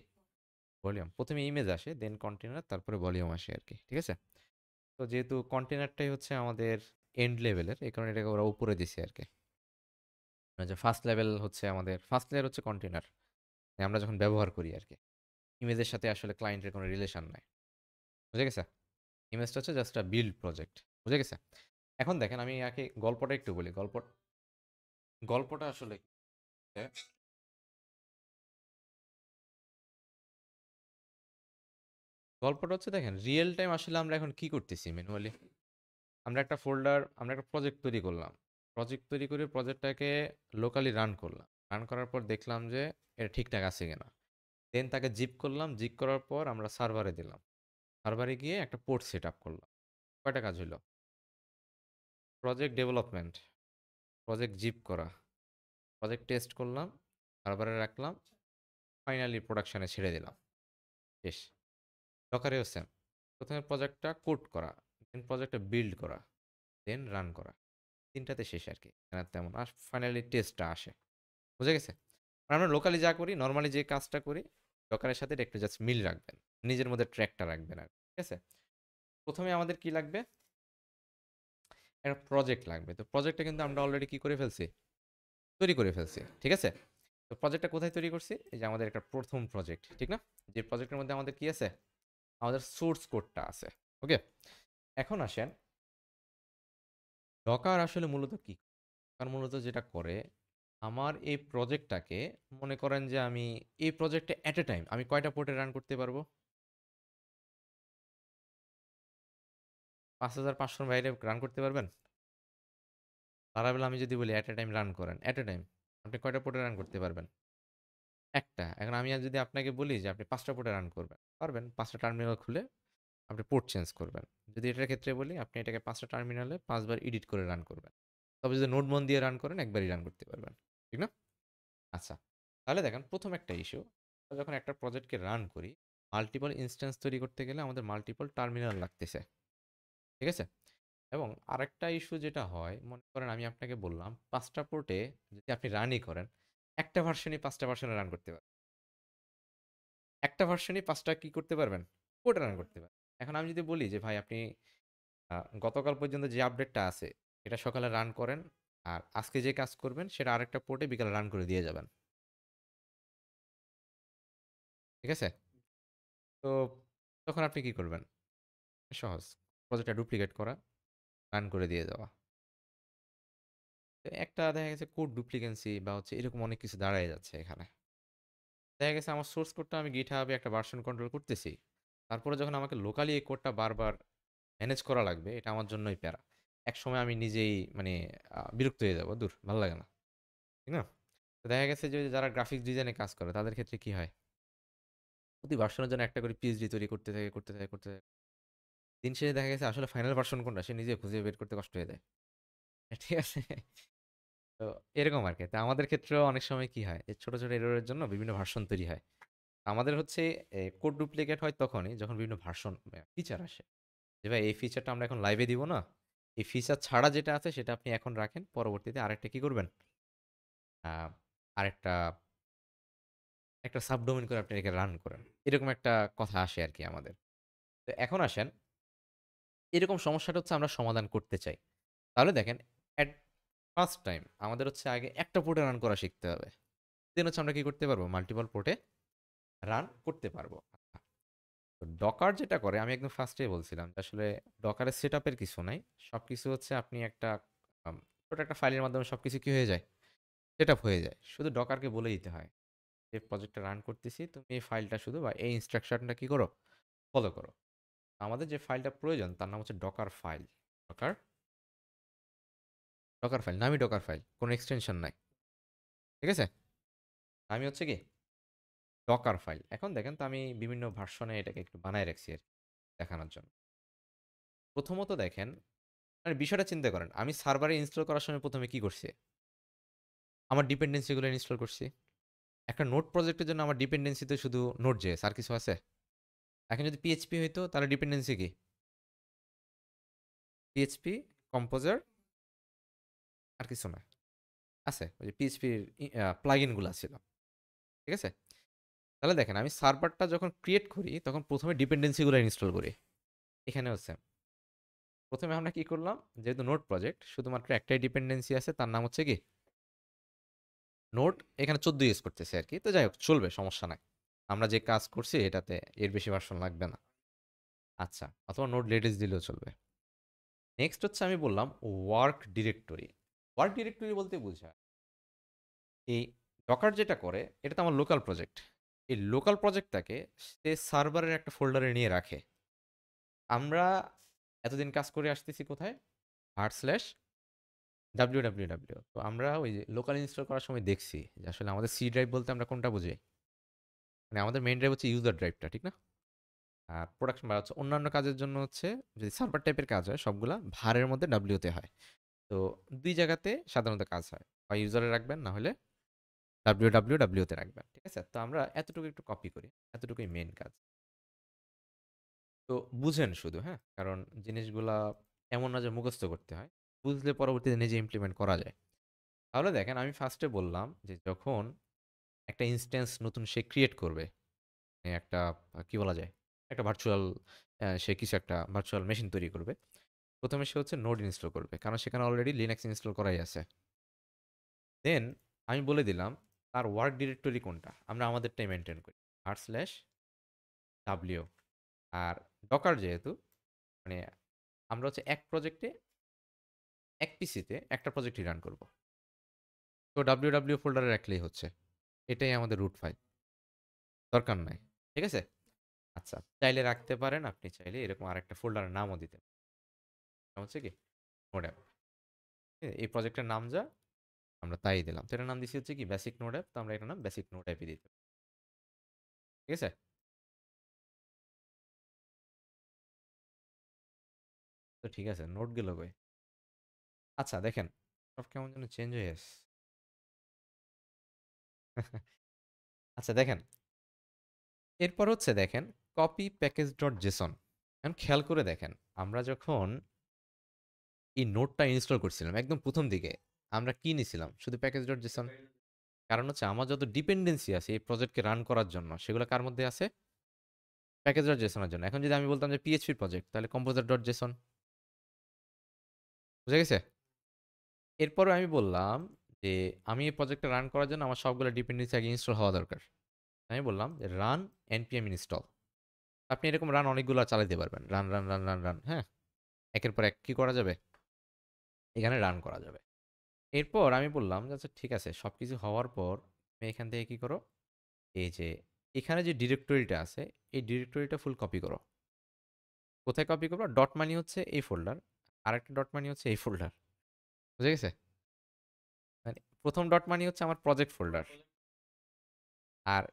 ভলিউম। প্রথমে ইমেজ আসে, দেন কন্টেনার, তারপরে ভলিউম আসে আর কি, ঠিক আছে? তো যেহেতু কন্টেনারটাই হচ্ছে আমাদের এন্ড লেভেলের, এই কারণে এটাকে ওরা উপরে দিছে আর কি, মানে যে ফার্স্ট লেভেল হচ্ছে আমাদের ফার্স্ট লেয়ার হচ্ছে কন্টেনার, আমরা যখন ব্যবহার করি আর কি, ইমেজের সাথে আসলে ক্লায়েন্টের কোনো রিলেশন নাই, বুঝে গেছে? ইমেজটা হচ্ছে জাস্ট আ বিল্ড প্রজেক্ট, বুঝে গেছে? এখন দেখেন আমি আগে গল্পটা একটু বলি, গল্পটা আসলে কি? গল্পটা হচ্ছে দেখেন রিয়েল টাইম আসলে আমরা এখন কি করতেছি ম্যানুয়ালি, আমরা একটা প্রজেক্ট তৈরি করলাম, প্রজেক্ট তৈরি করে প্রজেক্টটাকে লোকালি রান করলাম। রান করার পর দেখলাম যে এটা ঠিকঠাক আছে কিনা। দেন তাকে জিপ করলাম। জিপ করার পর আমরা সার্ভারে দিলাম। সার্ভারে গিয়ে একটা পোর্ট সেট আপ করলাম। কয়টা কাজ হইল? প্রজেক্ট ডেভেলপমেন্ট, প্রজেক্ট জিপ করা, প্রজেক্ট টেস্ট করলাম, সার্ভারে রাখলাম, ফাইনালি প্রোডাকশনে ছেড়ে দিলাম। শেষ। ডকারেও সেম। প্রথমে প্রজেক্টটা কোড করা, দেন প্রজেক্টটা বিল্ড করা, দেন রান করা। তিনটাতে শেষ আর কি। তেমন আর ফাইনালি টেস্টটা আসে। বুঝে গেছে? আর আমরা লোকালি যা করি, নরমালি যে কাজটা করি, ডকারের সাথে এটা একটু জাস্ট মিল রাখবেন। নিজের মধ্যে ট্র্যাকটা রাখবেন আর ঠিক আছে? প্রথমে আমাদের কি লাগবে? একটা প্রজেক্ট লাগবে। তো প্রজেক্টটা কিন্তু আমরা অলরেডি কি করে ফেলছি? তৈরি করে ফেলছি। ঠিক আছে? তো প্রজেক্টটা কোথায় তৈরি করছি? এই যে আমাদের একটা প্রথম প্রজেক্ট, ঠিক না? যে প্রজেক্টের মধ্যে আমাদের কি আছে? আমাদের সোর্স কোডটা আছে। ওকে? এখন আসেন, ডকার আসলে মূলত কি? ডকার মূলত যেটা করে, আমার এই প্রজেক্টটাকে মনে করেন যে আমি এই প্রজেক্টে এট এ টাইম আমি কয়টা পোর্টে রান করতে পারবো? ৫,৫০০ বাইরে রান করতে পারবেন? তারাবেলা আমি যদি বলি এট এ টাইম রান করেন, এট এ টাইম আপনি কয়টা পোর্টে রান করতে পারবেন? একটা। এখন আমি আর যদি আপনাকে বলি যে আপনি ৫টা পোর্টে রান করবেন, পারবেন। ৫টা টার্মিনাল খুলে আপনি পোর্ট চেঞ্জ করবেন। যদি এটার ক্ষেত্রে বলি আপনি এটাকে ৫টা টার্মিনালে ৫ বার এডিট করে রান করবেন। তবে যদি নোটবন দিয়ে রান করেন একবারই রান করতে পারবেন। ঠিক না? আচ্ছা। তাহলে দেখেন প্রথম একটা ইস্যু, যখন একটা প্রজেক্টকে রান করি, মাল্টিপল ইনস্ট্যান্স তৈরি করতে গেলে আমাদের মাল্টিপল টার্মিনাল লাগতেছে। ঠিক আছে? এবং আরেকটা ইস্যু যেটা হয়, মনে করেন আমি আপনাকে বললাম ৫টা পোর্টে যদি আপনি রানই করেন, একটা ভার্সনই ৫টা ভার্সনে রান করতে পারবেন। একটা ভার্সনই ৫টা কি করতে পারবেন? পোর্টে রান করতে পারবেন। এখন আমি যদি বলি যে ভাই আপনি গতকাল পর্যন্ত যে আপডেটটা আছে, এটা সকালে রান করেন, আর আজকে যে কাজ করবেন সেটা আরেকটা পোর্টে বিকালে রান করে দিয়ে যাবেন। ঠিক আছে? তো তখন আপনি কি করবেন? সহজ। প্রজেক্টটা ডুপ্লিকেট করা, রান করে দিয়ে দেওয়া। তো একটা দেখা গেছে কোড ডুপ্লিকেন্সি বা হচ্ছে এরকম অনেক কিছু দাঁড়ায় যাচ্ছে এখানে। দেখা গেছে আমার সোর্স কোডটা আমি গিটহাবে একটা ভার্সন কন্ট্রোল করতেছি। তারপরে যখন আমাকে লোকালি এই কোডটা বারবার ম্যানেজ করা লাগবে, এটা আমার জন্যই প্যারা। একসময় আমি নিজেই মানে বিরক্ত হয়ে যাবো। দূর, ভালো লাগে না। ঠিক না? তো দেখা গেছে যে যারা গ্রাফিক্স ডিজাইনে কাজ করে তাদের ক্ষেত্রে কি হয়? প্রতি ভার্সনের জন্য একটা করে পিএইচডি তৈরি করতে থাকে, করতে থাকে, করতে থাকে। দিন শেষে দেখা গেছে আসলে ফাইনাল ভার্সন কোনটা সে নিজে খুঁজে বের করতে কষ্ট হয়ে যায়। ঠিক আছে? তো এরকম আরকি। তো আমাদের ক্ষেত্রেও অনেক সময় কি হয়? এই ছোট, ছোট এররের জন্য বিভিন্ন ভার্সন তৈরি হয়। আমাদের হচ্ছে কোড ডুপ্লিকেট হয় তখনই যখন বিভিন্ন ভার্সন ফিচার আসে। যে ভাই এই ফিচারটা আমরা এখন লাইভে দিব না। এই ফিচার ছাড়া যেটা আছে সেটা আপনি এখন রাখেন। পরবর্তীতে আরেকটা কি করবেন? আ আরেকটা একটা সাবডোমেইন করে আপনি এটাকে রান করেন। এরকম একটা কথা আসে আরকি আমাদের। তো এখন আসেন, এরকম সমস্যাটা হচ্ছে আমরা সমাধান করতে চাই। তাহলে দেখেন এট ফার্স্ট টাইম আমাদের হচ্ছে আগে একটা পোর্টে রান করা শিখতে হবে। দেন হচ্ছে আমরা কি করতে পারবো? মাল্টিপল পোর্টে রান করতে পারবো। তো ডকার যেটা করে আমি একদম ফার্স্টেই বলছিলাম যে আসলে ডকারের সেটআপের কিছু নাই। সবকিছু হচ্ছে আপনি একটা আম ছোট একটা ফাইলের মাধ্যমে সবকিছু কি হয়ে যায়? সেটআপ হয়ে যায়। শুধু ডকারকে বলে দিতে হয় যে প্রজেক্টটা রান করতেছি, তুমি এই ফাইলটা শুধু বা এই ইনস্ট্রাকশনটা কি করো? ফলো করো। আমাদের যে ফাইলটা প্রয়োজন তার নাম হচ্ছে Docker file. Docker, Docker file, নামই ডকার ফাইল। কোনো এক্সটেনশন নাই। ঠিক আছে? নামই হচ্ছে কি? Docker file. এখন দেখেন তো আমি বিভিন্ন ভার্সনে এটাকে একটু বানায় রাখছি আরকি দেখানোর জন্য। প্রথমত দেখেন, মানে বিষয়টা চিন্তা করেন। আমি সার্ভারে ইনস্টল করার সময় ১ম এ কি করছি? আমার ডিপেন্ডেন্সি গুলো ইনস্টল করছি। একটা নোড প্রজেক্টের জন্য আমার ডিপেন্ডেন্সি তো শুধু Node.js আর কিছু আছে? এখন যদি PHP হইতো তাহলে ডিপেন্ডেন্সি কি? PHP, Composer আর কিছু না। আছে। ওই যে PHP র প্লাগইন গুলা ছিল। ঠিক আছে? তাহলে দেখেন আমি সার্ভারটা যখন ক্রিয়েট করি তখন ১ম এ ডিপেন্ডেন্সি গুলা ইনস্টল করি। এখানেও সেম। ১ম এ আমরা কি করলাম? যেহেতু নোড প্রজেক্ট শুধুমাত্র একটাই ডিপেন্ডেন্সি আছে তার নাম হচ্ছে কি? নোড। এখানে ১৪ ইউজ করতেছি আরকি। তো যাই হোক চলবে, সমস্যা নাই। আমরা যে কাজ করছি এটাতে এর বেশি ভার্সন লাগবে না। আচ্ছা, অথবা নোড লেটেস্ট দিলেও চলবে। নেক্সট হচ্ছে আমি বললাম ওয়ার্ক ডিরেক্টরি। ওয়ার্ক ডিরেক্টরি বলতে বোঝায় এই ডকার যেটা করে এটা তো আমার লোকাল প্রজেক্ট। এই লোকাল প্রজেক্টটাকে সে সার্ভারের একটা ফোল্ডারে নিয়ে রাখে। আমরা এতদিন কাজ করে আসতেছি কোথায়? r/, www। তো আমরা ওই যে লোকাল ইনস্টল করার সময় দেখছি যে আসলে আমাদের সি ড্রাইভ বলতে আমরা কোনটা বুঝি? মানে আমাদের মেইন ড্রাইভ হচ্ছে ইউজার ড্রাইভটা, ঠিক না? আর প্রোডাকশন বা হচ্ছে অন্যান্য কাজের জন্য হচ্ছে যদি সার্ভার টাইপের কাজ হয় সবগুলা ভারের মধ্যে ডাব্লিউতে হয়। তো ২ জায়গাতে সাধারণত কাজ হয়। হয় ইউজারে রাখবেন না হলে ডাব্লিউতে রাখবেন। ঠিক আছে? তো আমরা এতটুকু একটু কপি করি। এতটুকুই মেইন কাজ। তো বুঝেন শুধু, হ্যাঁ? কারণ জিনিসগুলা এমন না যে মুখস্থ করতে হয়। বুঝলে পরবর্তীতে নিজে ইমপ্লিমেন্ট করা যায়। তাহলে দেখেন আমি ফার্স্টে বললাম যে যখন একটা ইনস্ট্যান্স নতুন সে ক্রিয়েট করবে, একটা কি বলা যায়? একটা ভার্চুয়াল সে কিছু একটা ভার্চুয়াল মেশিন তৈরি করবে। ১ম এ সে হচ্ছে নোড ইনস্টল করবে। কারণ সেখানে অলরেডি লিনাক্স ইনস্টল করাই আছে। দেন আমি বলে দিলাম তার ওয়ার্ক ডিরেক্টরি কোনটা। আমরা আমাদেরটাই মেইনটেইন করি। r/w। আর ডকার যেহেতু মানে আমরা হচ্ছে এক প্রজেক্টে এক পিসিতে একটা প্রজেক্টই রান করব। তো www ফোল্ডারে রাখলেই হচ্ছে। এটাই আমাদের রুট ফাইল। দরকার নাই। ঠিক আছে? আচ্ছা, চাইলে রাখতে পারেন। আপনি চাইলে এরকম আরেকটা ফোল্ডারের নামও দিতে পারেন। নাম হচ্ছে কি? Node app. এই প্রজেক্টের নাম যা আমরা তাই দিলাম। তো এটার নাম দিছি হচ্ছে কি বেসিক নোড অ্যাপ। তো আমরা এটার নাম বেসিক নোড অ্যাপই দিতে পারি। ঠিক আছে? তো ঠিক আছে, নোট গেল কই? আচ্ছা দেখেন, সব কেমন যেন চেঞ্জ হয়ে আসছে। আচ্ছা দেখেন, এরপর হচ্ছে দেখেন কপি প্যাকেজ ডট জেসন। এখন খেয়াল করে দেখেন, আমরা যখন এই নোটটা ইনস্টল করছিলাম একদম প্রথম দিকে আমরা কি নিছিলাম? শুধু প্যাকেজ ডট জেসন। কারণ হচ্ছে আমার যত ডিপেন্ডেন্সি আছে এই প্রজেক্টকে রান করার জন্য সেগুলো কার মধ্যে আছে? প্যাকেজ ডট জেসনের জন্য। এখন যদি আমি বলতাম যে পিএইচপি প্রজেক্ট তাহলে কম্পোজার ডট জেসন। বুঝা গেছে? এরপরে আমি বললাম যে আমি এই প্রজেক্টটা রান করার জন্য আমার সবগুলো ডিপেন্ডেন্সি আগে ইনস্টল হওয়া দরকার। আমি বললাম যে রান npm ইনস্টল। আপনি এরকম রান অনেকগুলো চালাতে পারবেন। Run, run, run, run, run, হ্যাঁ? একের পর এক কি করা যাবে? এখানে রান করা যাবে। এরপর আমি বললাম যে আচ্ছা ঠিক আছে, সবকিছু হওয়ার পর তুমি এখান থেকে কি করো? এই যে এখানে যে ডিরেক্টরিটা আছে এই ডিরেক্টরিটা ফুল কপি করো। কোথায় কপি করবো? ডট মানি হচ্ছে এই ফোল্ডার, আরেকটা ডট মানি হচ্ছে এই ফোল্ডার। বুঝে গেছে? মানে প্রথম ডট মানি হচ্ছে আমার প্রজেক্ট ফোল্ডার, আর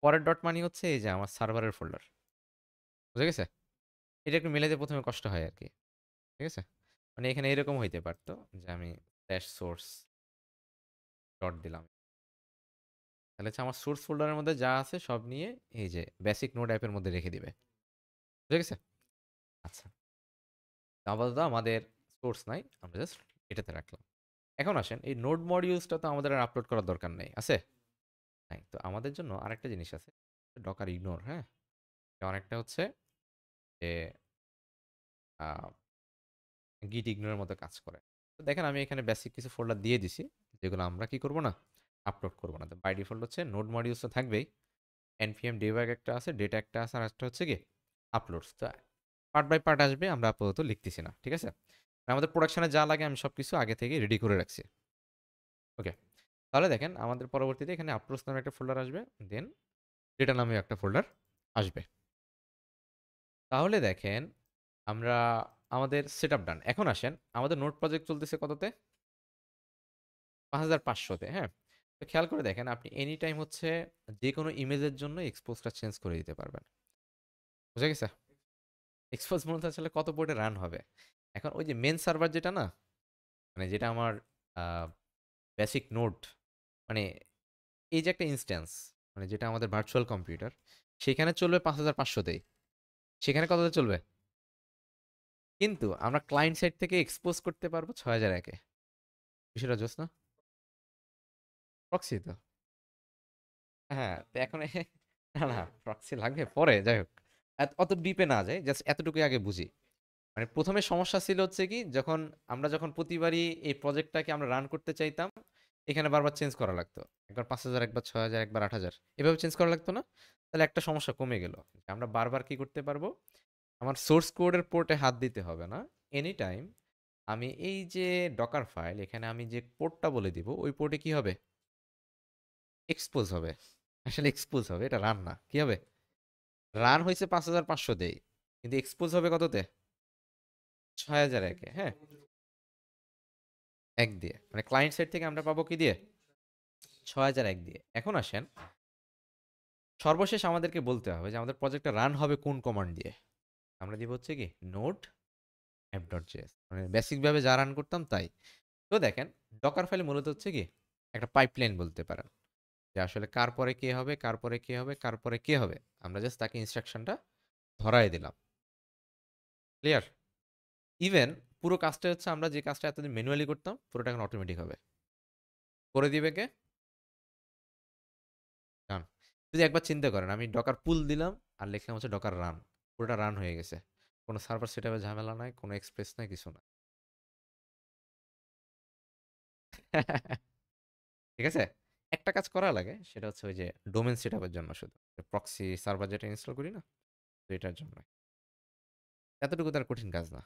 পরের ডট মানি হচ্ছে এই যে আমার সার্ভারের ফোল্ডার। বুঝে গেছে? এটা একটু মিলাইতে প্রথমে কষ্ট হয় আর কি। ঠিক আছে? মানে এখানে এরকম হইতে পারতো যে আমি স্ল্যাশ সোর্স ডট দিলাম। তাহলে হচ্ছে আমার সোর্স ফোল্ডারের মধ্যে যা আছে সব নিয়ে এই যে বেসিক নোড অ্যাপের মধ্যে রেখে দিবে। বুঝে গেছে? আচ্ছা, তো আপাতত আমাদের সোর্স নাই, আমরা জাস্ট এটাতে রাখলাম। এখন আসেন এই নোড মডিউলসটা তো আমাদের আর আপলোড করার দরকার নেই, আছে? নাই। তো আমাদের জন্য আরেকটা জিনিস আছে, ডকার ইগনোর, হ্যাঁ? অনেকটা হচ্ছে যে গিট ইগনোরের মতো কাজ করে। তো দেখেন আমি এখানে বেসিক কিছু ফোল্ডার দিয়ে দিছি যেগুলো আমরা কি করব না, আপলোড করব না। তো বাই ডিফল্ট হচ্ছে নোড মডিউলস তো থাকবেই, npm debug একটা আছে, ডেটা একটা আছে, আর একটা হচ্ছে কি আপলোডস। তো পার্ট বাই পার্ট আসবে, আমরা আপাতত লিখতেছি না। ঠিক আছে? আর আমাদের প্রোডাকশনে যা লাগে আমি সব কিছু আগে থেকে রেডি করে রাখছি। ওকে, তাহলে দেখেন আমাদের পরবর্তীতে এখানে আপলোডস নামে একটা ফোল্ডার আসবে, দেন ডেটা নামে একটা ফোল্ডার আসবে। তাহলে দেখেন আমরা আমাদের সেট আপ ডান। এখন আসেন আমাদের নোট প্রজেক্ট চলতেছে কততে? ৫৫০০-তে, হ্যাঁ? তো খেয়াল করে দেখেন আপনি এনি টাইম হচ্ছে যেকোনো ইমেজের জন্য এক্সপোজটা চেঞ্জ করে দিতে পারবেন। বুঝা গেছে? এক্সপোজ মূলত আসলে কত পোর্টে রান হবে। এখন ওই যে মেইন সার্ভার যেটা না? মানে যেটা আমার আ বেসিক নোড, মানে এই যে একটা ইনস্ট্যান্স, মানে যেটা আমাদের ভার্চুয়াল কম্পিউটার, সেখানে চলবে ৫৫০০-তেই। সেখানে কততে চলবে? কিন্তু আমরা ক্লায়েন্ট সাইড থেকে এক্সপোজ করতে পারবো ৬০০০-এ। বিষয়টা জোস না? প্রক্সি তো। হ্যাঁ, তো এখন না, না, প্রক্সি লাগবে পরে, যাই হোক। অত ডিপে না যাই, জাস্ট এতটুকুই আগে বুঝি। মানে ১ম এ সমস্যা ছিল হচ্ছে কি, যখন প্রতিবারই এই প্রজেক্টটাকে আমরা রান করতে চাইতাম, এখানে বারবার চেঞ্জ করা লাগতো। একবার ৫০০০, একবার ৬০০০, একবার ৮০০০। এভাবে চেঞ্জ করা লাগতো না? তাহলে একটা সমস্যা কমে গেল। আমরা বারবার কি করতে পারবো? আমার সোর্স কোডের পোর্টে হাত দিতে হবে না। এনি টাইম আমি এই যে ডকার ফাইল, এখানে আমি যে পোর্টটা বলে দিব, ওই পোর্টে কি হবে? এক্সপোজ হবে। আসলে এক্সপোজ হবে, এটা রান না। কি হবে? রান হইছে ৫৫০০-তেই। কিন্তু এক্সপোজ হবে কততে? ৬০০০-এ, হ্যাঁ? এক দিয়ে, মানে ক্লায়েন্ট সাইড থেকে আমরা পাবো কি দিয়ে, 6001 দিয়ে। এখন আসেন, সর্বশেষ আমাদেরকে বলতে হবে যে আমাদের প্রজেক্টটা রান হবে কোন কমান্ড দিয়ে। আমরা দিব হচ্ছে কি নোড অ্যাপ ডট জেএস, মানে বেসিক ভাবে যা রান করতাম তাই। তো দেখেন, ডকার ফাইল মূলত হচ্ছে কি একটা পাইপলাইন বলতে পারেন, যে আসলে কার পরে কে হবে, কার পরে কে হবে, কার পরে কে হবে, আমরা জাস্ট তাকে ইনস্ট্রাকশনটা ধরাই দিলাম। ক্লিয়ার? ইভেন পুরো কাজটা হচ্ছে আমরা যে কাজটা এতদিন ম্যানুয়ালি করতাম পুরোটা এখন অটোমেটিক হবে। করে দিবে কে? রান। যদি একবার চিন্তা করেন, আমি ডকার পুল দিলাম আর লিখলাম হচ্ছে ডকার রান, পুরোটা রান হয়ে গেছে। কোনো সার্ভার সেটআপের ঝামেলা নাই, কোনো এক্সপ্রেস নাই, কিছু না। ঠিক আছে? একটা কাজ করা লাগে, সেটা হচ্ছে ওই যে ডোমেন সেটআপের জন্য শুধু। প্রক্সি সার্ভার যেটা ইনস্টল করি না? তো এটার জন্য। এতটুকু তার কঠিন কাজ না।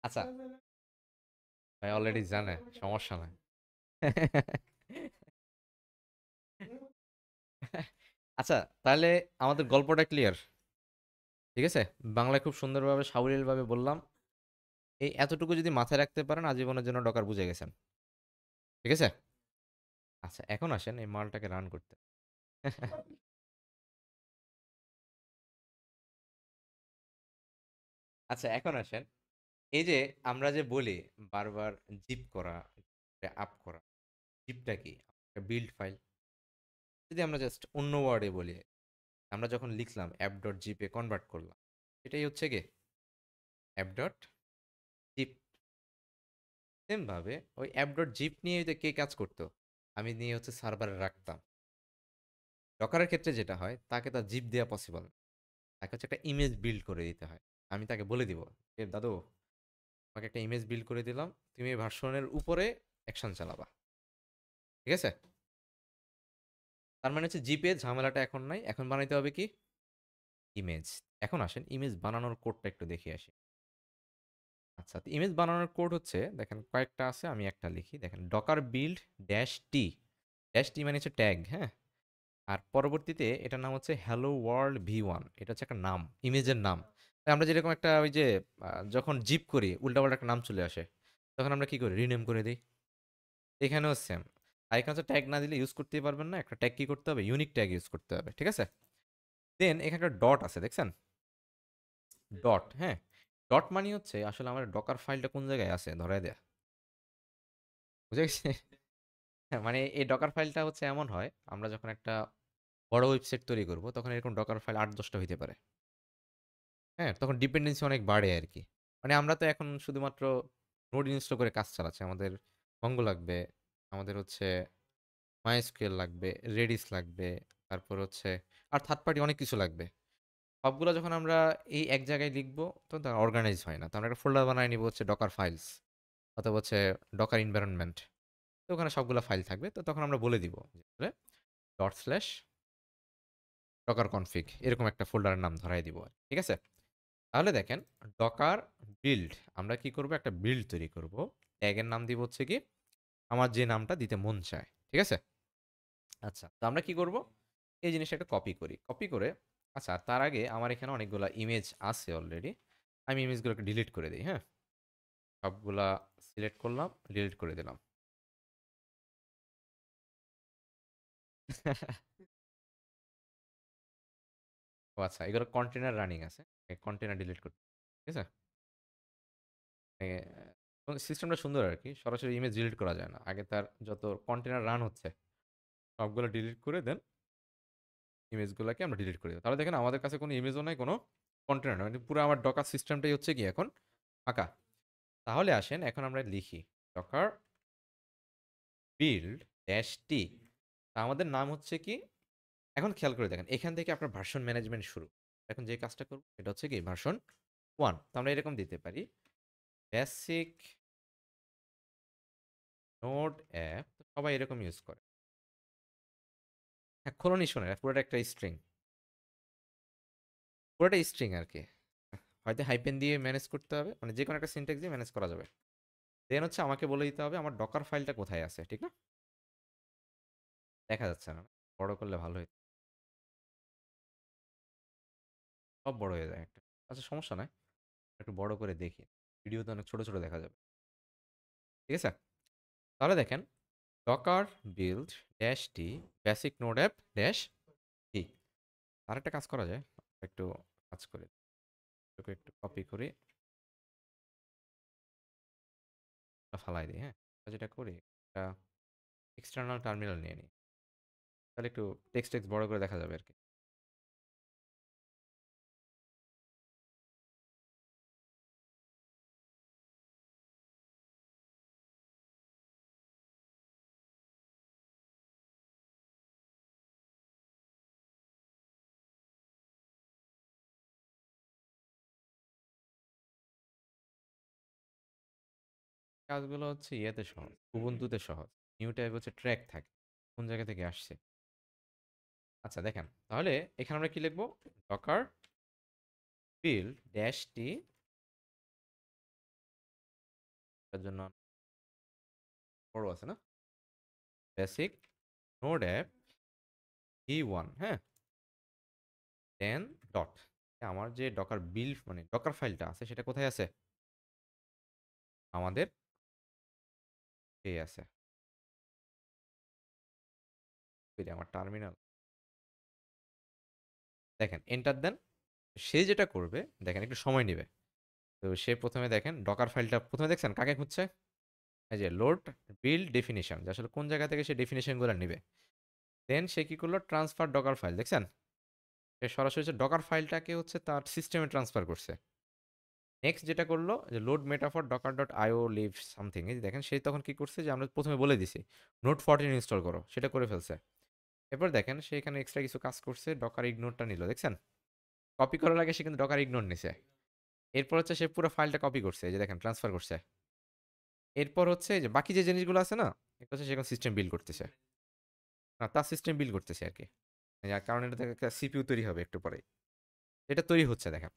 আচ্ছা, ভাই অলরেডি জানে, সমস্যা নাই। আচ্ছা, তাহলে আমাদের গল্পটা ক্লিয়ার। ঠিক আছে? বাংলায় খুব সুন্দরভাবে সাবলীলভাবে বললাম। এই এতটুকু যদি মাথায় রাখতে পারেন, আজীবনের জন্য ডকার বুঝে গেছেন। ঠিক আছে? আচ্ছা, এখন আসেন এই মালটাকে রান করতে। আচ্ছা, এখন আসেন, এই যে আমরা যে বলি বারবার জিপ করা, আপ করা, জিপটা কি? Build file. যদি আমরা জাস্ট অন্য ওয়ার্ডে বলি, আমরা যখন লিখলাম অ্যাপ ডট জিপে কনভার্ট করলাম, এটাই হচ্ছে কি অ্যাপ ডট জিপ। সেম ভাবে ওই অ্যাপ ডট জিপ নিয়ে যে কে কাজ করতো, আমি নিয়ে হচ্ছে সার্ভারে রাখতাম। ডকারের ক্ষেত্রে যেটা হয়, তাকে তার জিপ দেওয়া পসিবল না। তাকে হচ্ছে একটা ইমেজ বিল্ড করে দিতে হয়। আমি তাকে বলে দিব যে দাদু, তোমাকে একটা ইমেজ বিল্ড করে দিলাম, তুমি এই ভার্সনের উপরে অ্যাকশন চালাবা। ঠিক আছে? তার মানে হচ্ছে জিপে ঝামেলাটা এখন নাই, এখন বানাইতে হবে কি ইমেজ। এখন আসেন ইমেজ বানানোর কোডটা একটু দেখে আসি। আচ্ছা, তো ইমেজ বানানোর কোড হচ্ছে দেখেন কয়েকটা আছে, আমি একটা লিখি। দেখেন ডকার বিল্ড ড্যাশ টি, ড্যাশ টি মানে হচ্ছে ট্যাগ, হ্যাঁ। আর পরবর্তীতে এটার নাম হচ্ছে হ্যালো ওয়ার্ল্ড ভি 1, এটা হচ্ছে একটা নাম, ইমেজের নাম। তাই আমরা যেরকম একটা ওই যে যখন জিপ করি উল্টাপাল্টা একটা নাম চলে আসে, তখন আমরা কি করি, রিনেম করে দিই। এখানেও সেম। আর এখানে হচ্ছে ট্যাগ না দিলে ইউজ করতেই পারবেন না, একটা ট্যাগ কি করতে হবে, ইউনিক ট্যাগ ইউজ করতে হবে। ঠিক আছে? দেন এখানে একটা ডট আছে দেখছেন, ডট, হ্যাঁ। ডট মানে হচ্ছে আসলে আমার ডকার ফাইলটা কোন জায়গায় আছে ধরায় দেয়া। বুঝে গেছে? হ্যাঁ, মানে এই ডকার ফাইলটা হচ্ছে এমন হয়, আমরা যখন একটা বড় ওয়েবসাইট তৈরি করব তখন এরকম ডকার ফাইল 8-10টা হইতে পারে। হ্যাঁ, তখন ডিপেন্ডেন্সি অনেক বাড়ে আরকি। মানে আমরা তো এখন শুধুমাত্র নোড ইনস্টল করে কাজ চালাচ্ছি। আমাদের Mongo লাগবে, আমাদের হচ্ছে MySQL লাগবে, Redis লাগবে, তারপর হচ্ছে আর থার্ড পার্টি অনেক কিছু লাগবে। সবগুলা যখন আমরা এই এক জায়গায় লিখবো, তখন তারা অর্গানাইজ হয় না। তো আমরা একটা ফোল্ডার বানায় নিব হচ্ছে ডকার ফাইলস, অথবা হচ্ছে ডকার এনভায়রনমেন্ট। তো ওখানে সবগুলা ফাইল থাকবে। তো তখন আমরা বলে দিব যে ডট স্ল্যাশ ডকার কনফিগ, এরকম একটা ফোল্ডারের নাম ধরাই দিব। ঠিক আছে? তাহলে দেখেন, ডকার বিল্ড, আমরা কি করব, একটা বিল্ড তৈরি করব। ট্যাগের নাম দিব হচ্ছে কি আমার যে নামটা দিতে মন চায়। ঠিক আছে? আচ্ছা, তো আমরা কি করব, এই জিনিসটা একটা কপি করি, কপি করে, আচ্ছা তার আগে আমার এখানে অনেকগুলা ইমেজ আছে অলরেডি, আমি ইমেজগুলোকে ডিলিট করে দিই, হ্যাঁ। সবগুলা সিলেক্ট করলাম, ডিলিট করে দিলাম। ও আচ্ছা, এগুলো কন্টেনার রানিং আছে, কন্টেনার ডিলিট করতে, ঠিক আছে। সিস্টেমটা সুন্দর আর কি, সরাসরি ইমেজ ডিলিট করা যায় না, আগে তার যত কন্টেনার রান হচ্ছে সবগুলো ডিলিট করে দেন, ইমেজগুলোকে আমরা ডিলিট করে দিই। তাহলে দেখেন আমাদের কাছে কোনো ইমেজও নাই, কোনো কন্টেনার নাই, মানে পুরো আমার ডকার সিস্টেমটাই হচ্ছে কি এখন ফাঁকা। তাহলে আসেন এখন আমরা লিখি ডকার বিল্ড ড্যাশ টি, আমাদের নাম হচ্ছে কি, এখন খেয়াল করে দেখেন এখান থেকে আপনার ভার্সন ম্যানেজমেন্ট শুরু। এখন যে কাজটা করব এটা হচ্ছে কি ভার্সন 1, তো আমরা এরকম দিতে পারি বেসিক নোড অ্যাপ, সবাই এরকম ইউজ করে। হ্যাঁ, খোলনি শোনেন, পুরোটা একটা স্ট্রিং, পুরোটা স্ট্রিং আর কি। হয়তো হাইপেন দিয়ে ম্যানেজ করতে হবে, মানে যে কোনো একটা সিনট্যাক্স দিয়ে ম্যানেজ করা যাবে। দেন হচ্ছে আমাকে বলে দিতে হবে আমার ডকার ফাইলটা কোথায় আছে, ঠিক না? দেখা যাচ্ছে না, বড় করলে ভালো হতো। সব বড় হয়ে যায় একটা। আচ্ছা সমস্যা নাই, একটু বড় করে দেখি। ভিডিওতে অনেক ছোট ছোট দেখা যাবে। ঠিক আছে? তাহলে দেখেন docker build dash t basic node app dash t। আরেকটা কাজ করা যায়, একটু কাজ করে এটাকে একটু কপি করি, ফালাই দিই। হ্যাঁ, যেটা করি একটা এক্সটার্নাল টার্মিনাল নিয়ে নিই, তাহলে একটু টেক্সট টেক্সট বড় করে দেখা যাবে আর কি। কাজগুলো হচ্ছে ইয়েতে সহজ, উবুন্টুতে সহজ। নিউ টাইপ হচ্ছে ট্র্যাক থাকে কোন জায়গা থেকে আসছে। আচ্ছা দেখেন, তাহলে এখানে আমরা কি লিখবো? ডকার বিল্ড ড্যাশ টি, তার জন্য বড় আছে না, বেসিক নোড অ্যাপ E1, হ্যাঁ, দেন ডট। আমার যে ডকার বিল্ড মানে ডকার ফাইলটা আছে সেটা কোথায় আছে? আমাদের এই আছে, আমার টার্মিনাল। দেখেন এন্টার দেন, সে যেটা করবে দেখেন একটু সময় নেবে। তো সে প্রথমে দেখেন ডকার ফাইলটা প্রথমে দেখছেন কাকে খুঁজছে? এই যে লোড বিল্ড ডেফিনিশন, যে আসলে কোন জায়গা থেকে সে ডেফিনিশনগুলো নেবে। দেন সে কি করলো? ট্রান্সফার ডকার ফাইল, দেখছেন সে সরাসরি হচ্ছে ডকার ফাইলটাকে হচ্ছে তার সিস্টেমে ট্রান্সফার করছে। নেক্সট যেটা করলো যে লোড মেটাফর ডকার ডট আইও লিভ সামথিং, এই যে দেখেন সে তখন কি করছে যে আমরা প্রথমে বলে দিছি নোট 14 ইনস্টল করো, সেটা করে ফেলছে। এরপর দেখেন সে এখানে এক্সট্রা কিছু কাজ করছে, ডকার ইগনোরটা নিল, দেখছেন কপি করার আগে সে কিন্তু ডকার ইগনোর নিছে। এরপর হচ্ছে সে পুরো ফাইলটা কপি করছে, এই যে দেখেন ট্রান্সফার করছে। এরপর হচ্ছে এই যে বাকি যে জিনিসগুলো আছে না, এটা হচ্ছে সেখানে সিস্টেম বিল্ড করতেছে, না তার সিস্টেম বিল্ড করতেছে আর কি। যার কারণে এটা থেকে একটা সিপিইউ তৈরি হবে একটু পরে, এটা তৈরি হচ্ছে দেখেন।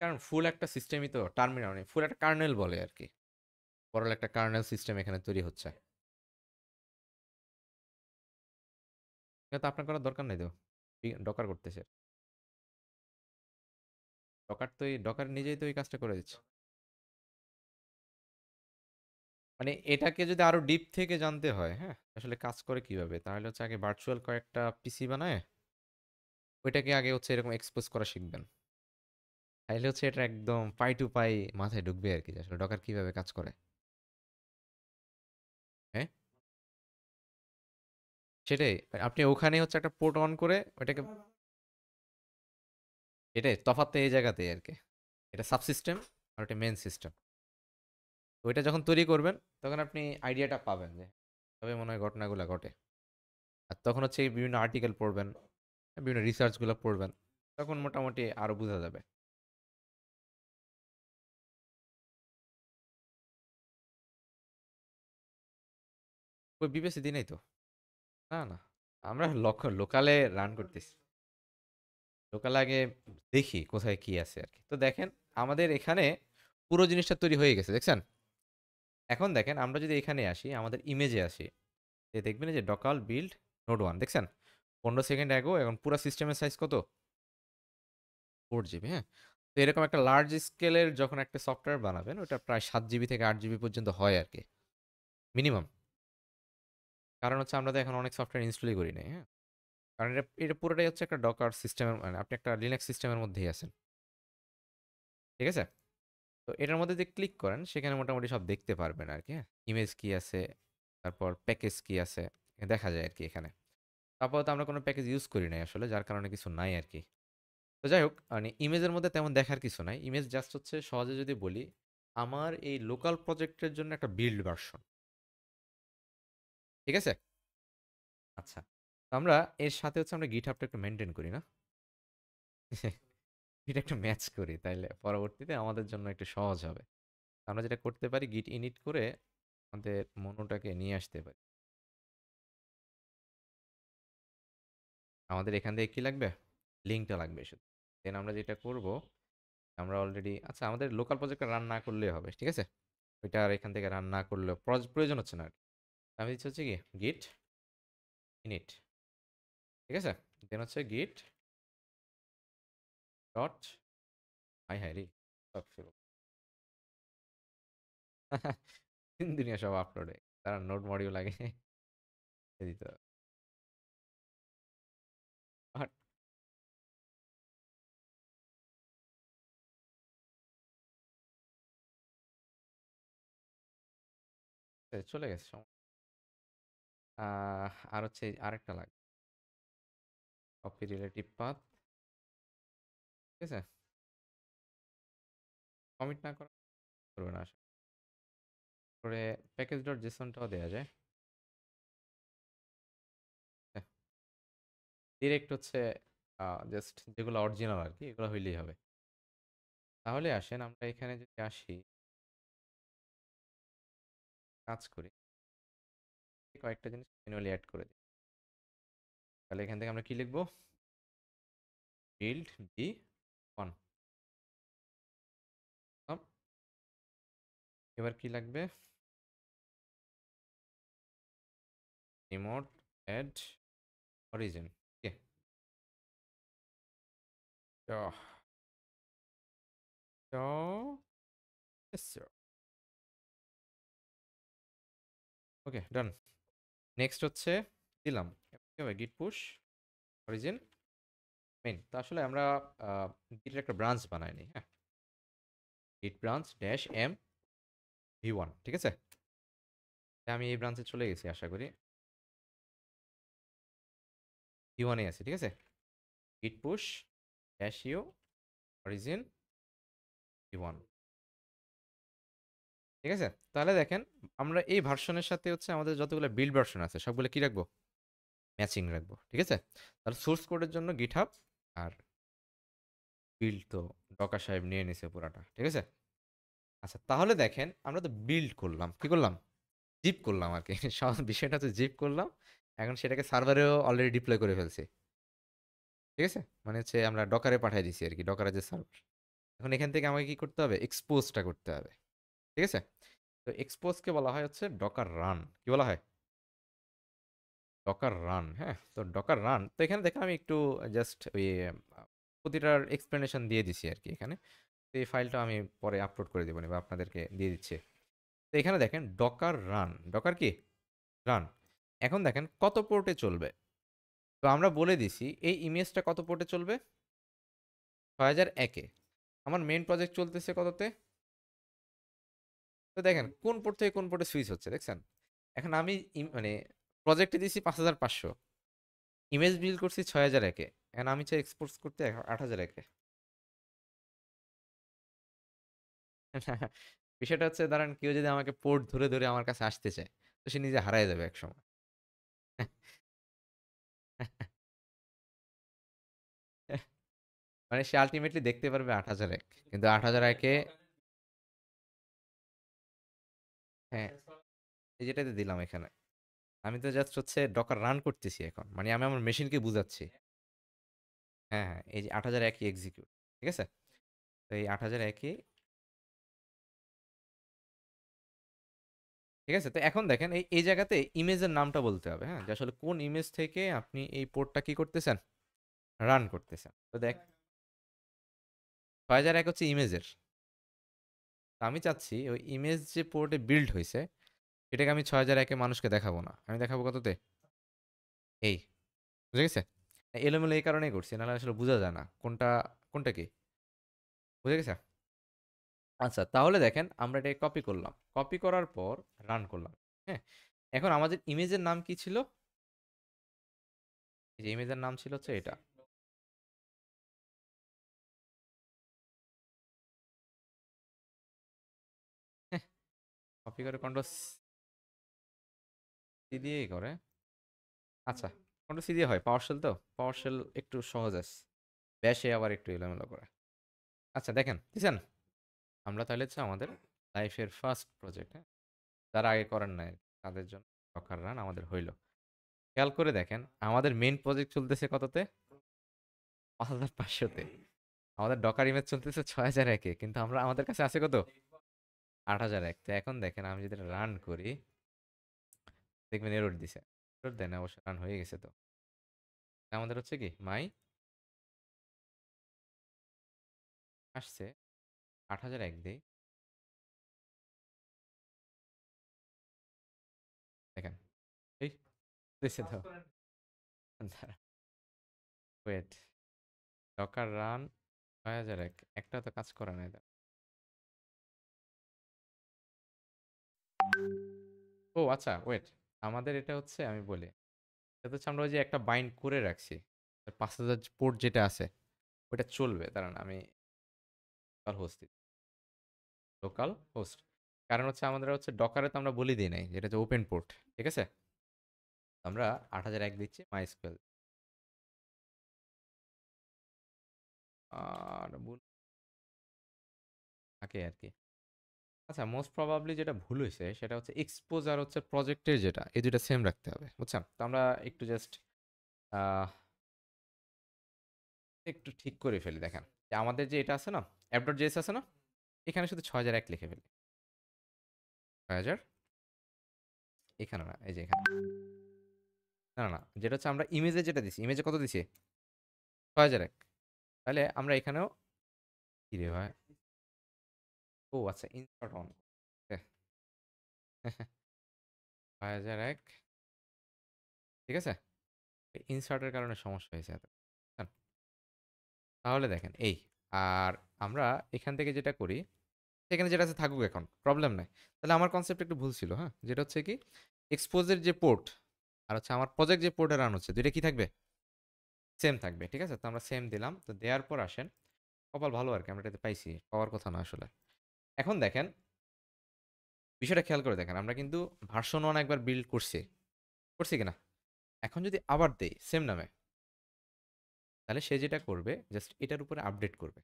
কারণ ফুল একটা সিস্টেমই তো টার্মিনাল, মানে ফুল একটা কার্নেল বলে আর কি, বড় একটা কার্নেল সিস্টেম এখানে তৈরি হচ্ছে। এটা তো আপনার করার দরকার নাই তো, ডকার করতেছে। ডকার তো এই ডকার নিজেই তো এই কাজটা করে দিচ্ছে। মানে এটাকে যদি আরো ডিপ থেকে জানতে হয়, হ্যাঁ আসলে কাজ করে কিভাবে, তাহলে হচ্ছে আগে ভার্চুয়াল কয়েকটা পিসি বানায় ওইটাকে আগে হচ্ছে এরকম এক্সপোজ করা শিখবেন। তাইলে হচ্ছে এটা একদম পাই টু পাই মাথায় ঢুকবে আর কি, যে আসলে ডকার কিভাবে কাজ করে। হ্যাঁ, সেটাই। আপনি ওখানে হচ্ছে একটা পোর্ট অন করে ওইটাকে, এটাই তফাৎ তো এই জায়গাতেই আর কি। এটা সাবসিস্টেম আর ওটা মেন সিস্টেম। তো ওইটা যখন তৈরি করবেন তখন আপনি আইডিয়াটা পাবেন যে তবে মনে হয় ঘটনাগুলো ঘটে। আর তখন হচ্ছে এই বিভিন্ন আর্টিকেল পড়বেন, বিভিন্ন রিসার্চগুলো পড়বেন, তখন মোটামুটি আরো বোঝা যাবে। ওই বিবিএসি দিই নাই তো। না, না। আমরা লোকালে রান করতেছি। লোকালে আগে দেখি কোথায় কি আছে আরকি। তো দেখেন আমাদের এখানে পুরো জিনিসটা তৈরি হয়ে গেছে, দেখছেন? এখন দেখেন আমরা যদি এখানে আসি, আমাদের ইমেজে আসি, দেখবেন এই যে ডকাল বিল্ড নোড 1, দেখছেন? 15 সেকেন্ড এগো, এখন পুরা সিস্টেমের সাইজ কত? 4 জিবি, হ্যাঁ? তো এরকম একটা লার্জ স্কেলের যখন একটা সফটওয়্যার বানাবেন, ওটা প্রায় 7 জিবি থেকে 8 জিবি পর্যন্ত হয় আরকি, মিনিমাম। কারণ হচ্ছে আমরা তো এখন অনেক সফটওয়্যার ইনস্টলই করি নাই, হ্যাঁ? কারণ এটা পুরোটাই হচ্ছে একটা ডকার সিস্টেমের, মানে আপনি একটা লিনাক্স সিস্টেমের মধ্যেই আছেন। ঠিক আছে? তো এটার মধ্যে যে ক্লিক করেন সেখানে মোটামুটি সব দেখতে পারবেন আরকি, হ্যাঁ? ইমেজ কি আছে, তারপর প্যাকেজ কি আছে, দেখা যায় আরকি এখানে। আপাতত আমরা কোনো প্যাকেজ ইউজ করি নাই আসলে, যার কারণে কিছু নাই আরকি। তো যাই হোক, মানে ইমেজের মধ্যে তেমন দেখার কিছু নাই। ইমেজ জাস্ট হচ্ছে সহজে যদি বলি, আমার এই লোকাল প্রজেক্টের জন্য একটা বিল্ড ভার্সন। ঠিক আছে? আচ্ছা। তো আমরা এর সাথে হচ্ছে আমরা গিটহাবটা একটু মেইনটেইন করি না? এটা একটু ম্যাচ করি, তাইলে পরবর্তীতে আমাদের জন্য একটু সহজ হবে। আমরা যেটা করতে পারি git init করে আমাদের মনোটাকে নিয়ে আসতে পারি। আমাদের এখান থেকে কি লাগবে? লিঙ্কটা লাগবে শুধু। দেন আমরা যেটা করব, আমরা অলরেডি আচ্ছা আমাদের লোকাল প্রজেক্টটা রান না করলেই হবে। ঠিক আছে? ওইটা আর এখান থেকে রান না করলেও প্রয়োজন হচ্ছে না আর। আমি দিচ্ছি হচ্ছে কি git init। ঠিক আছে? দেন হচ্ছে git ডট হাই হাই রে সব শুরু। 3 দুনিয়া সব আপলোডে। তারা নোড মডিউল আগে দিতে হবে। আর চলে গেছে আর হচ্ছে আরেকটা লাগবে। Copy relative path. ঠিক আছে? কমিট না করা করবে না আশা করে প্যাকেজ ডট জেসনটাও দেওয়া যায়। ডিরেক্ট হচ্ছে জাস্ট যেগুলো অরিজিনাল আর কি এগুলো হইলেই হবে। তাহলে আসেন আমরা এখানে যদি আসি, কাজ করি, কয়েকটা জিনিস ম্যানুয়ালি অ্যাড করে দিই। তাহলে এখান থেকে আমরা কি লিখবো? Build be on. এবার কি লাগবে? Remote add origin. Okay, okay done. Next হচ্ছে দিলাম কি হবে গিট পুশ অরিজিন মেইন। তো আসলে আমরা গিটের একটা ব্রাঞ্চ বানাইনি, হ্যাঁ, গিট ব্রাঞ্চ ড্যাশ এম ভি1, ঠিক আছে? আমি এই ব্রাঞ্চে চলে গেছি আশা করি। ভি1 এ আছে, ঠিক আছে? Git push dash u origin v one, ঠিক আছে? তাহলে দেখেন আমরা এই ভার্সনের সাথে হচ্ছে আমাদের যতগুলো বিল্ড ভার্সন আছে সবগুলো কি রাখবো? ম্যাচিং রাখবো, ঠিক আছে? তাহলে সোর্স কোডের জন্য গিটহাব আর বিল্ড তো ডকার সাহেব নিয়ে নিছে পুরাটা, ঠিক আছে? আচ্ছা তাহলে দেখেন আমরা তো বিল্ড করলাম, কি করলাম? জিপ করলাম আর কি সব বিষয়টা তো জিপ করলাম। এখন সেটাকে সার্ভারেও অলরেডি ডিপ্লয় করে ফেলছি, ঠিক আছে? মানে হচ্ছে আমরা ডকারে পাঠিয়ে দিছি আর কি, ডকারে যে সার্ভার। এখন এখান থেকে আমাকে কি করতে হবে? এক্সপোজটা করতে হবে, ঠিক আছে? তো এক্সপোজকে বলা হয় হচ্ছে ডকার রান। কি বলা হয়? Docker run. হ্যাঁ, তো ডকার রান, তো এখানে দেখেন আমি একটু জাস্ট ওই প্রতিটার এক্সপ্লেনেশন দিয়ে দিছি আর কি এখানে। তো এই ফাইলটা আমি পরে আপলোড করে দেবো বা আপনাদেরকে দিয়ে দিচ্ছি। তো এখানে দেখেন ডকার রান, ডকার কি রান। এখন দেখেন কত পোর্টে চলবে। তো আমরা বলে দিছি এই ইমেজটা কত পোর্টে চলবে? 6001-এ। আমার মেইন প্রজেক্ট চলতেছে কততে? তো দেখেন কোন পোর্ট থেকে কোন পোর্টে সুইচ হচ্ছে, দেখছেন? এখন আমি মানে প্রজেক্টে দিছি 5500, ইমেজ বিল করছি 6001-এ, এখন আমি চাই এক্সপোর্ট করতে 8001-এ। বিষয়টা হচ্ছে দাঁড়ান, কেউ যদি আমাকে পোর্ট ধরে ধরে আমার কাছে আসতে চায় তো সে নিজে হারায় যাবে এক সময়। মানে সে আলটিমেটলি দেখতে পারবে 8001, কিন্তু 8001-এ, হ্যাঁ, এই যেটাতে দিলাম এখানে, আমি তো জাস্ট হচ্ছে ডকার রান করতেছি এখন, মানে আমি আমার মেশিনকে বুঝাচ্ছি। হ্যাঁ হ্যাঁ, এই যে 8001 এক্সিকিউট, ঠিক আছে? তো এই 8001, ঠিক আছে? তো এখন দেখেন এই এই জায়গাতে ইমেজের নামটা বলতে হবে, হ্যাঁ, যে আসলে কোন ইমেজ থেকে আপনি এই পোর্টটা কি করতেছেন, রান করতেছেন। তো দেখ 6001 হচ্ছে ইমেজের। তো আমি চাচ্ছি ওই ইমেজ যে পোর্টে বিল্ড হয়েছে এটাকে আমি 6001-এ মানুষকে দেখাবো না, আমি দেখাবো কততে? এই, বুঝে গেছে? এলোমেলো এই কারণেই করছি, নাহলে আসলে বোঝা যায় না কোনটা কোনটা কি, বুঝে গেছে? আচ্ছা তাহলে দেখেন আমরা এটাকে কপি করলাম, কপি করার পর রান করলাম, হ্যাঁ। এখন আমাদের ইমেজের নাম কি ছিল? এই যে ইমেজের নাম ছিল হচ্ছে এটা। হ্যাঁ, কপি করে কন্ট্রোল সি দিয়েই করে। আচ্ছা, কন্ট্রোল সি দিয়ে হয়, পাওয়ার শেল তো, পাওয়ার শেল একটু সহজ আছে, ব্যাশে আবার একটু এলোমেলো করে। আচ্ছা দেখেন দিছেন, আমরা তাহলে হচ্ছে আমাদের লাইফের ফার্স্ট প্রজেক্ট, হ্যাঁ, যারা আগে করেন নাই তাদের জন্য ডকার রান আমাদের হইলো। খেয়াল করে দেখেন আমাদের মেইন প্রজেক্ট চলতেছে কততে? 5500-তে। আমাদের ডকার ইমেজ চলতেছে 6001-এ, কিন্তু আমরা আমাদের কাছে আছে কত? 8001। তো এখন দেখেন আমি যদি রান করি দেখবেন এরর দিছে। এরর দেয় না, অবশ্য রান হয়ে গেছে তো। আমাদের হচ্ছে কি মাই আসছে 8001 দিই। দেখেন এই দিছে তো। দাঁড়া, ওয়েট, ডকার রান 6001 একটা তো কাজ করে নাই। ও আচ্ছা, ওয়েট, আমাদের এটা হচ্ছে আমি বলি, এটা হচ্ছে আমরা ওই যে একটা বাইন্ড করে রাখছি 5000 পোর্ট যেটা আছে ওটা চলবে। দাঁড়ান আমি লোকাল হোস্ট, লোকাল হোস্ট, কারণ হচ্ছে আমাদের হচ্ছে ডকারে তো আমরা বলে দিই নাই যেটা হচ্ছে ওপেন পোর্ট, ঠিক আছে? আমরা 8001 দিচ্ছি মাইস্কুয়েল আর ভুল থাকে আর কি। আচ্ছা, মোস্ট প্রবাবলি যেটা ভুল হয়েছে সেটা হচ্ছে এক্সপোজ আর হচ্ছে প্রজেক্টের যেটা, এই দুইটা সেম রাখতে হবে, বুঝছেন? তো আমরা একটু জাস্ট একটু ঠিক করে ফেলি। দেখেন যে আমাদের যে এটা আছে না, অ্যাপ ডট জেএস আছে না, এখানে শুধু 6001 লিখে ফেলি। 6000, এখানে না, এই যে এখানে। না না না, যেটা হচ্ছে আমরা ইমেজে যেটা দিছি, ইমেজে কত দিছি? 6001। তাহলে আমরা এখানেও কি রে ভাই, ও আচ্ছা ইনসার্ট অন 6001, ঠিক আছে? ইনসার্টের কারণে সমস্যা হয়েছে এত। হ্যাঁ, তাহলে দেখেন এই, আর আমরা এখান থেকে যেটা করি, সেখানে যেটা আছে থাকুক, এখন প্রবলেম নাই। তাহলে আমার কনসেপ্ট একটু ভুল ছিল, হ্যাঁ, যেটা হচ্ছে কি এক্সপোজের যে পোর্ট আর হচ্ছে আমার প্রজেক্ট যে পোর্টে রান হচ্ছে, দুইটা কি থাকবে? সেম থাকবে, ঠিক আছে? তো আমরা সেম দিলাম। তো দেওয়ার পর আসেন, কপাল ভালো আর কি, আমরা এটাতে পাইছি, পাওয়ার কথা না আসলে। এখন দেখেন বিষয়টা খেয়াল করে দেখেন, আমরা কিন্তু ভার্সন 1 একবার বিল্ড করছি, করছি কিনা? এখন যদি আবার দেই সেম নামে, তাহলে সে যেটা করবে জাস্ট এটার উপরে আপডেট করবে,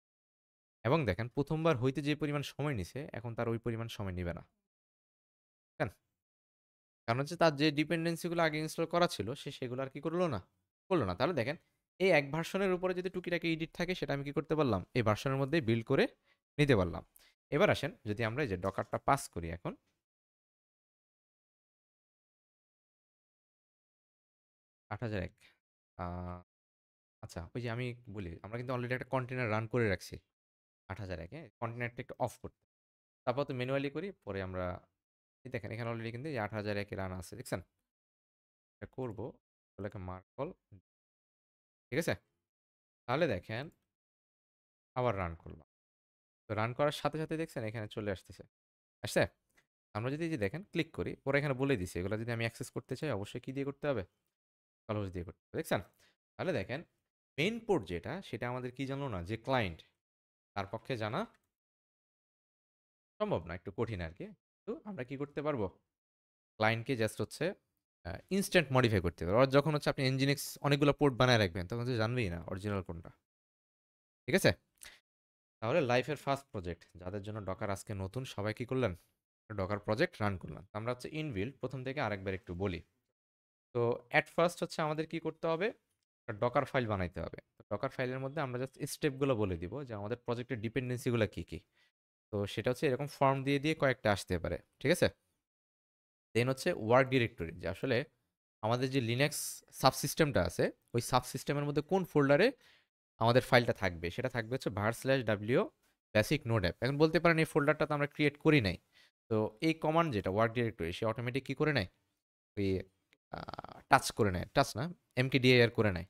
এবং দেখেন প্রথমবার হইতে যে পরিমাণ সময় নিছে এখন তার ওই পরিমাণ সময় নিবে না, কেন? কারণ হচ্ছে তার যে ডিপেন্ডেন্সিগুলো আগে ইনস্টল করা ছিল সে সেগুলো আর কি করলো না, করলো না। তাহলে দেখেন এই এক ভার্সনের উপরে যদি টুকিটাকি এডিট থাকে সেটা আমি কি করতে পারলাম, এই ভার্সনের মধ্যেই বিল্ড করে নিতে পারলাম। এবার আসেন যদি আমরা এই যে ডকারটা পাস করি এখন 8001, আচ্ছা ওই যে আমি বলি আমরা কিন্তু অলরেডি একটা কন্টেনার রান করে রাখছি 8001, হ্যাঁ, কন্টেনারটা একটু অফ করতে, তারপর তো ম্যানুয়ালি করি, পরে আমরা এই দেখেন এখানে অলরেডি কিন্তু এই 8001 রান আছে, দেখছেন? এটা করবো, ওগুলোকে মার্কল, ঠিক আছে? তাহলে দেখেন আবার রান করলাম, তো রান করার সাথে সাথে দেখছেন এখানে চলে আসতেছে, আসছে? আমরা যদি এই যে দেখেন ক্লিক করি, ওরা এখানে বলে দিছে এগুলো যদি আমি অ্যাক্সেস করতে চাই অবশ্যই কি দিয়ে করতে হবে, কলহোস্ট দিয়ে করতে হবে, দেখছেন? তাহলে দেখেন মেইন পোর্ট যেটা সেটা আমাদের কি জানলো না, যে ক্লায়েন্ট, তার পক্ষে জানা সম্ভব না, একটু কঠিন আর কি। তো আমরা কি করতে পারবো, ক্লায়েন্টকে জাস্ট হচ্ছে ইনস্ট্যান্ট মডিফাই করতে পারবো। আর যখন হচ্ছে আপনি এনজিনিক্স অনেকগুলো পোর্ট বানায় রাখবেন তখন তো জানবেই না অরিজিনাল কোনটা, ঠিক আছে? তাহলে লাইফের ফার্স্ট প্রজেক্ট যাদের জন্য ডকার আজকে নতুন, সবাই কি করলেন, ডকার প্রজেক্ট রান করলাম। তো আমরা হচ্ছে ইনবিল্ড প্রথম থেকে আরেকবার একটু বলি। তো অ্যাট ফার্স্ট হচ্ছে আমাদের কি করতে হবে, ডকার ফাইল বানাইতে হবে। তো ডকার ফাইলের মধ্যে আমরা জাস্ট স্টেপগুলো বলে দিব যে আমাদের প্রজেক্টের ডিপেন্ডেন্সিগুলো কী কী। তো সেটা হচ্ছে এরকম ফর্ম দিয়ে দিয়ে কয়েকটা আসতে পারে, ঠিক আছে? দেন হচ্ছে ওয়ার্ক ডিরেক্টরি, যে আসলে আমাদের যে লিনাক্স সাবসিস্টেমটা আছে ওই সাবসিস্টেমের মধ্যে কোন ফোল্ডারে আমাদের ফাইলটা থাকবে, সেটা থাকবে হচ্ছে var/w বেসিক নোড অ্যাপ। এখন বলতে পারেন এই ফোল্ডারটা তো আমরা ক্রিয়েট করি নাই, তো এই কমান্ড যেটা ওয়ার্ক ডিরেক্টরি সে অটোমেটিক কী করে নেয়, ওই টাচ করে নেয়, টাচ না, mkdir করে নেয়।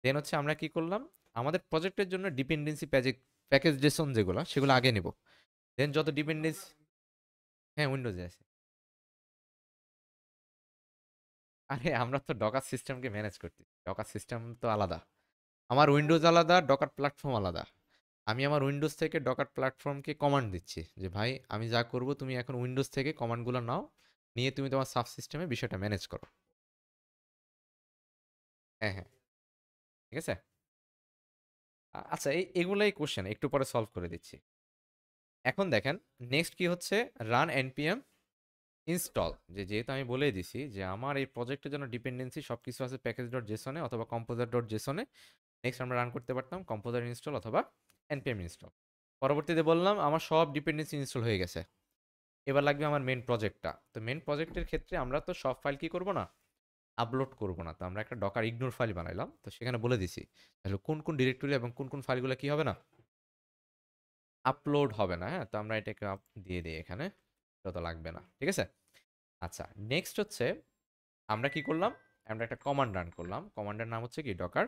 দেন হচ্ছে আমরা কি করলাম, আমাদের প্রজেক্টের জন্য ডিপেন্ডেন্সি প্যাকেজ জেসন যেগুলো সেগুলো আগে নেব। দেন যত ডিপেন্ডেন্সি, হ্যাঁ উইন্ডোজে আছে। আরে আমরা তো ডকার সিস্টেমকে ম্যানেজ করতে, ডকার সিস্টেম তো আলাদা, আমার উইন্ডোজ আলাদা, ডকার প্ল্যাটফর্ম আলাদা। আমি আমার উইন্ডোজ থেকে ডকার প্ল্যাটফর্মকে কমান্ড দিচ্ছি যে ভাই আমি যা করব তুমি এখন উইন্ডোজ থেকে কমান্ডগুলো নাও, নিয়ে তুমি তোমার সাব সিস্টেমে বিষয়টা ম্যানেজ করো। হ্যাঁ হ্যাঁ, ঠিক আছে। আচ্ছা এগুলাই কোশ্চেন একটু পরে সলভ করে দিচ্ছি। এখন দেখেন নেক্সট কি হচ্ছে, রান npm ইনস্টল, যেহেতু আমি বলেই দিছি যে আমার এই প্রজেক্টের জন্য ডিপেন্ডেন্সি সব কিছু আছে প্যাকেজ ডট জেসনে অথবা কম্পোজার ডট জেসনে। নেক্সট আমরা রান করতে পারতাম কম্পোজার ইনস্টল অথবা npm ইনস্টল। পরবর্তীতে বললাম আমার সব ডিপেন্ডেন্সি ইনস্টল হয়ে গেছে, এবার লাগবে আমার মেন প্রজেক্টটা। তো মেন প্রজেক্টের ক্ষেত্রে আমরা তো সব ফাইল কি করব না, আপলোড করব না। তো আমরা একটা ডকার ইগনোর ফাইল বানাইলাম, তো সেখানে বলে দিছি তাহলে কোন কোন ডিরেক্টরি এবং কোন কোন ফাইলগুলো কি হবে না, আপলোড হবে না, হ্যাঁ? তো আমরা এটাকে দিয়ে দিই এখানে। এটা তো লাগবে না। ঠিক আছে? আচ্ছা, নেক্সট হচ্ছে আমরা কি করলাম? আমরা একটা কমান্ড রান করলাম। কমান্ডের নাম হচ্ছে কি ডকার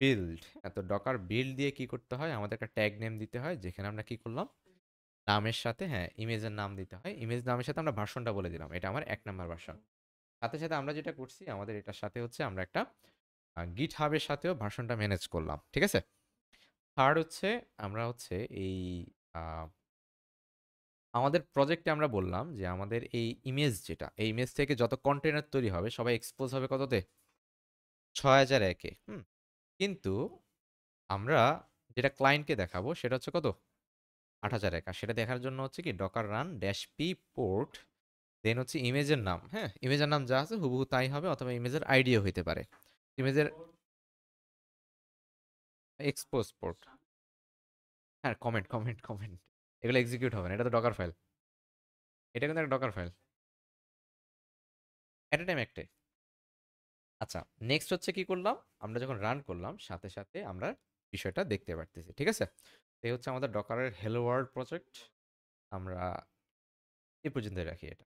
বিল্ড। হ্যাঁ? তো ডকার বিল্ড দিয়ে কি করতে হয়? আমাদের একটা ট্যাগ নেম দিতে হয় যেখানে আমরা কি করলাম? নামের সাথে হ্যাঁ, ইমেজের নাম দিতে হয়। ইমেজ নামের সাথে আমরা ভার্সনটা বলে দিলাম। এটা আমার ১ নাম্বার ভার্সন। সাথে, সাথে আমরা যেটা করছি আমাদের এটার সাথে হচ্ছে আমরা একটা GitHub এর সাথেও ভার্সনটা ম্যানেজ করলাম। ঠিক আছে? থার্ড হচ্ছে আমরা হচ্ছে এই আ আমাদের প্রজেক্টে আমরা বললাম যে আমাদের এই ইমেজ যেটা, এই ইমেজ থেকে যত কন্টেইনার তৈরি হবে সবাই এক্সপোজ হবে কততে? ৬০০১ এ। হুম? কিন্তু আমরা যেটা ক্লায়েন্টকে দেখাবো সেটা হচ্ছে কত? ৮০০১। আর সেটা দেখার জন্য হচ্ছে কি docker run dash P port then হচ্ছে ইমেজের নাম, হ্যাঁ? ইমেজের নাম যা আছে হুবহু তাই হবে অথবা ইমেজের আইডিও হইতে পারে। ইমেজের এক্সপোজ পোর্ট। হ্যাঁ, কমেন্ট। এগুলো এক্সিকিউট হবে না। এটা তো ডকার ফাইল। এটা কিন্তু একটা ডকার ফাইল। এট এ টাইম একটাই। আচ্ছা, নেক্সট হচ্ছে কি করলাম? আমরা যখন রান করলাম সাথে, সাথে আমরা বিষয়টা দেখতে পারতেছি। ঠিক আছে? এই হচ্ছে আমাদের ডকারের হেলো ওয়ার্ল্ড প্রজেক্ট। আমরা এই পর্যন্তই রাখি এটা।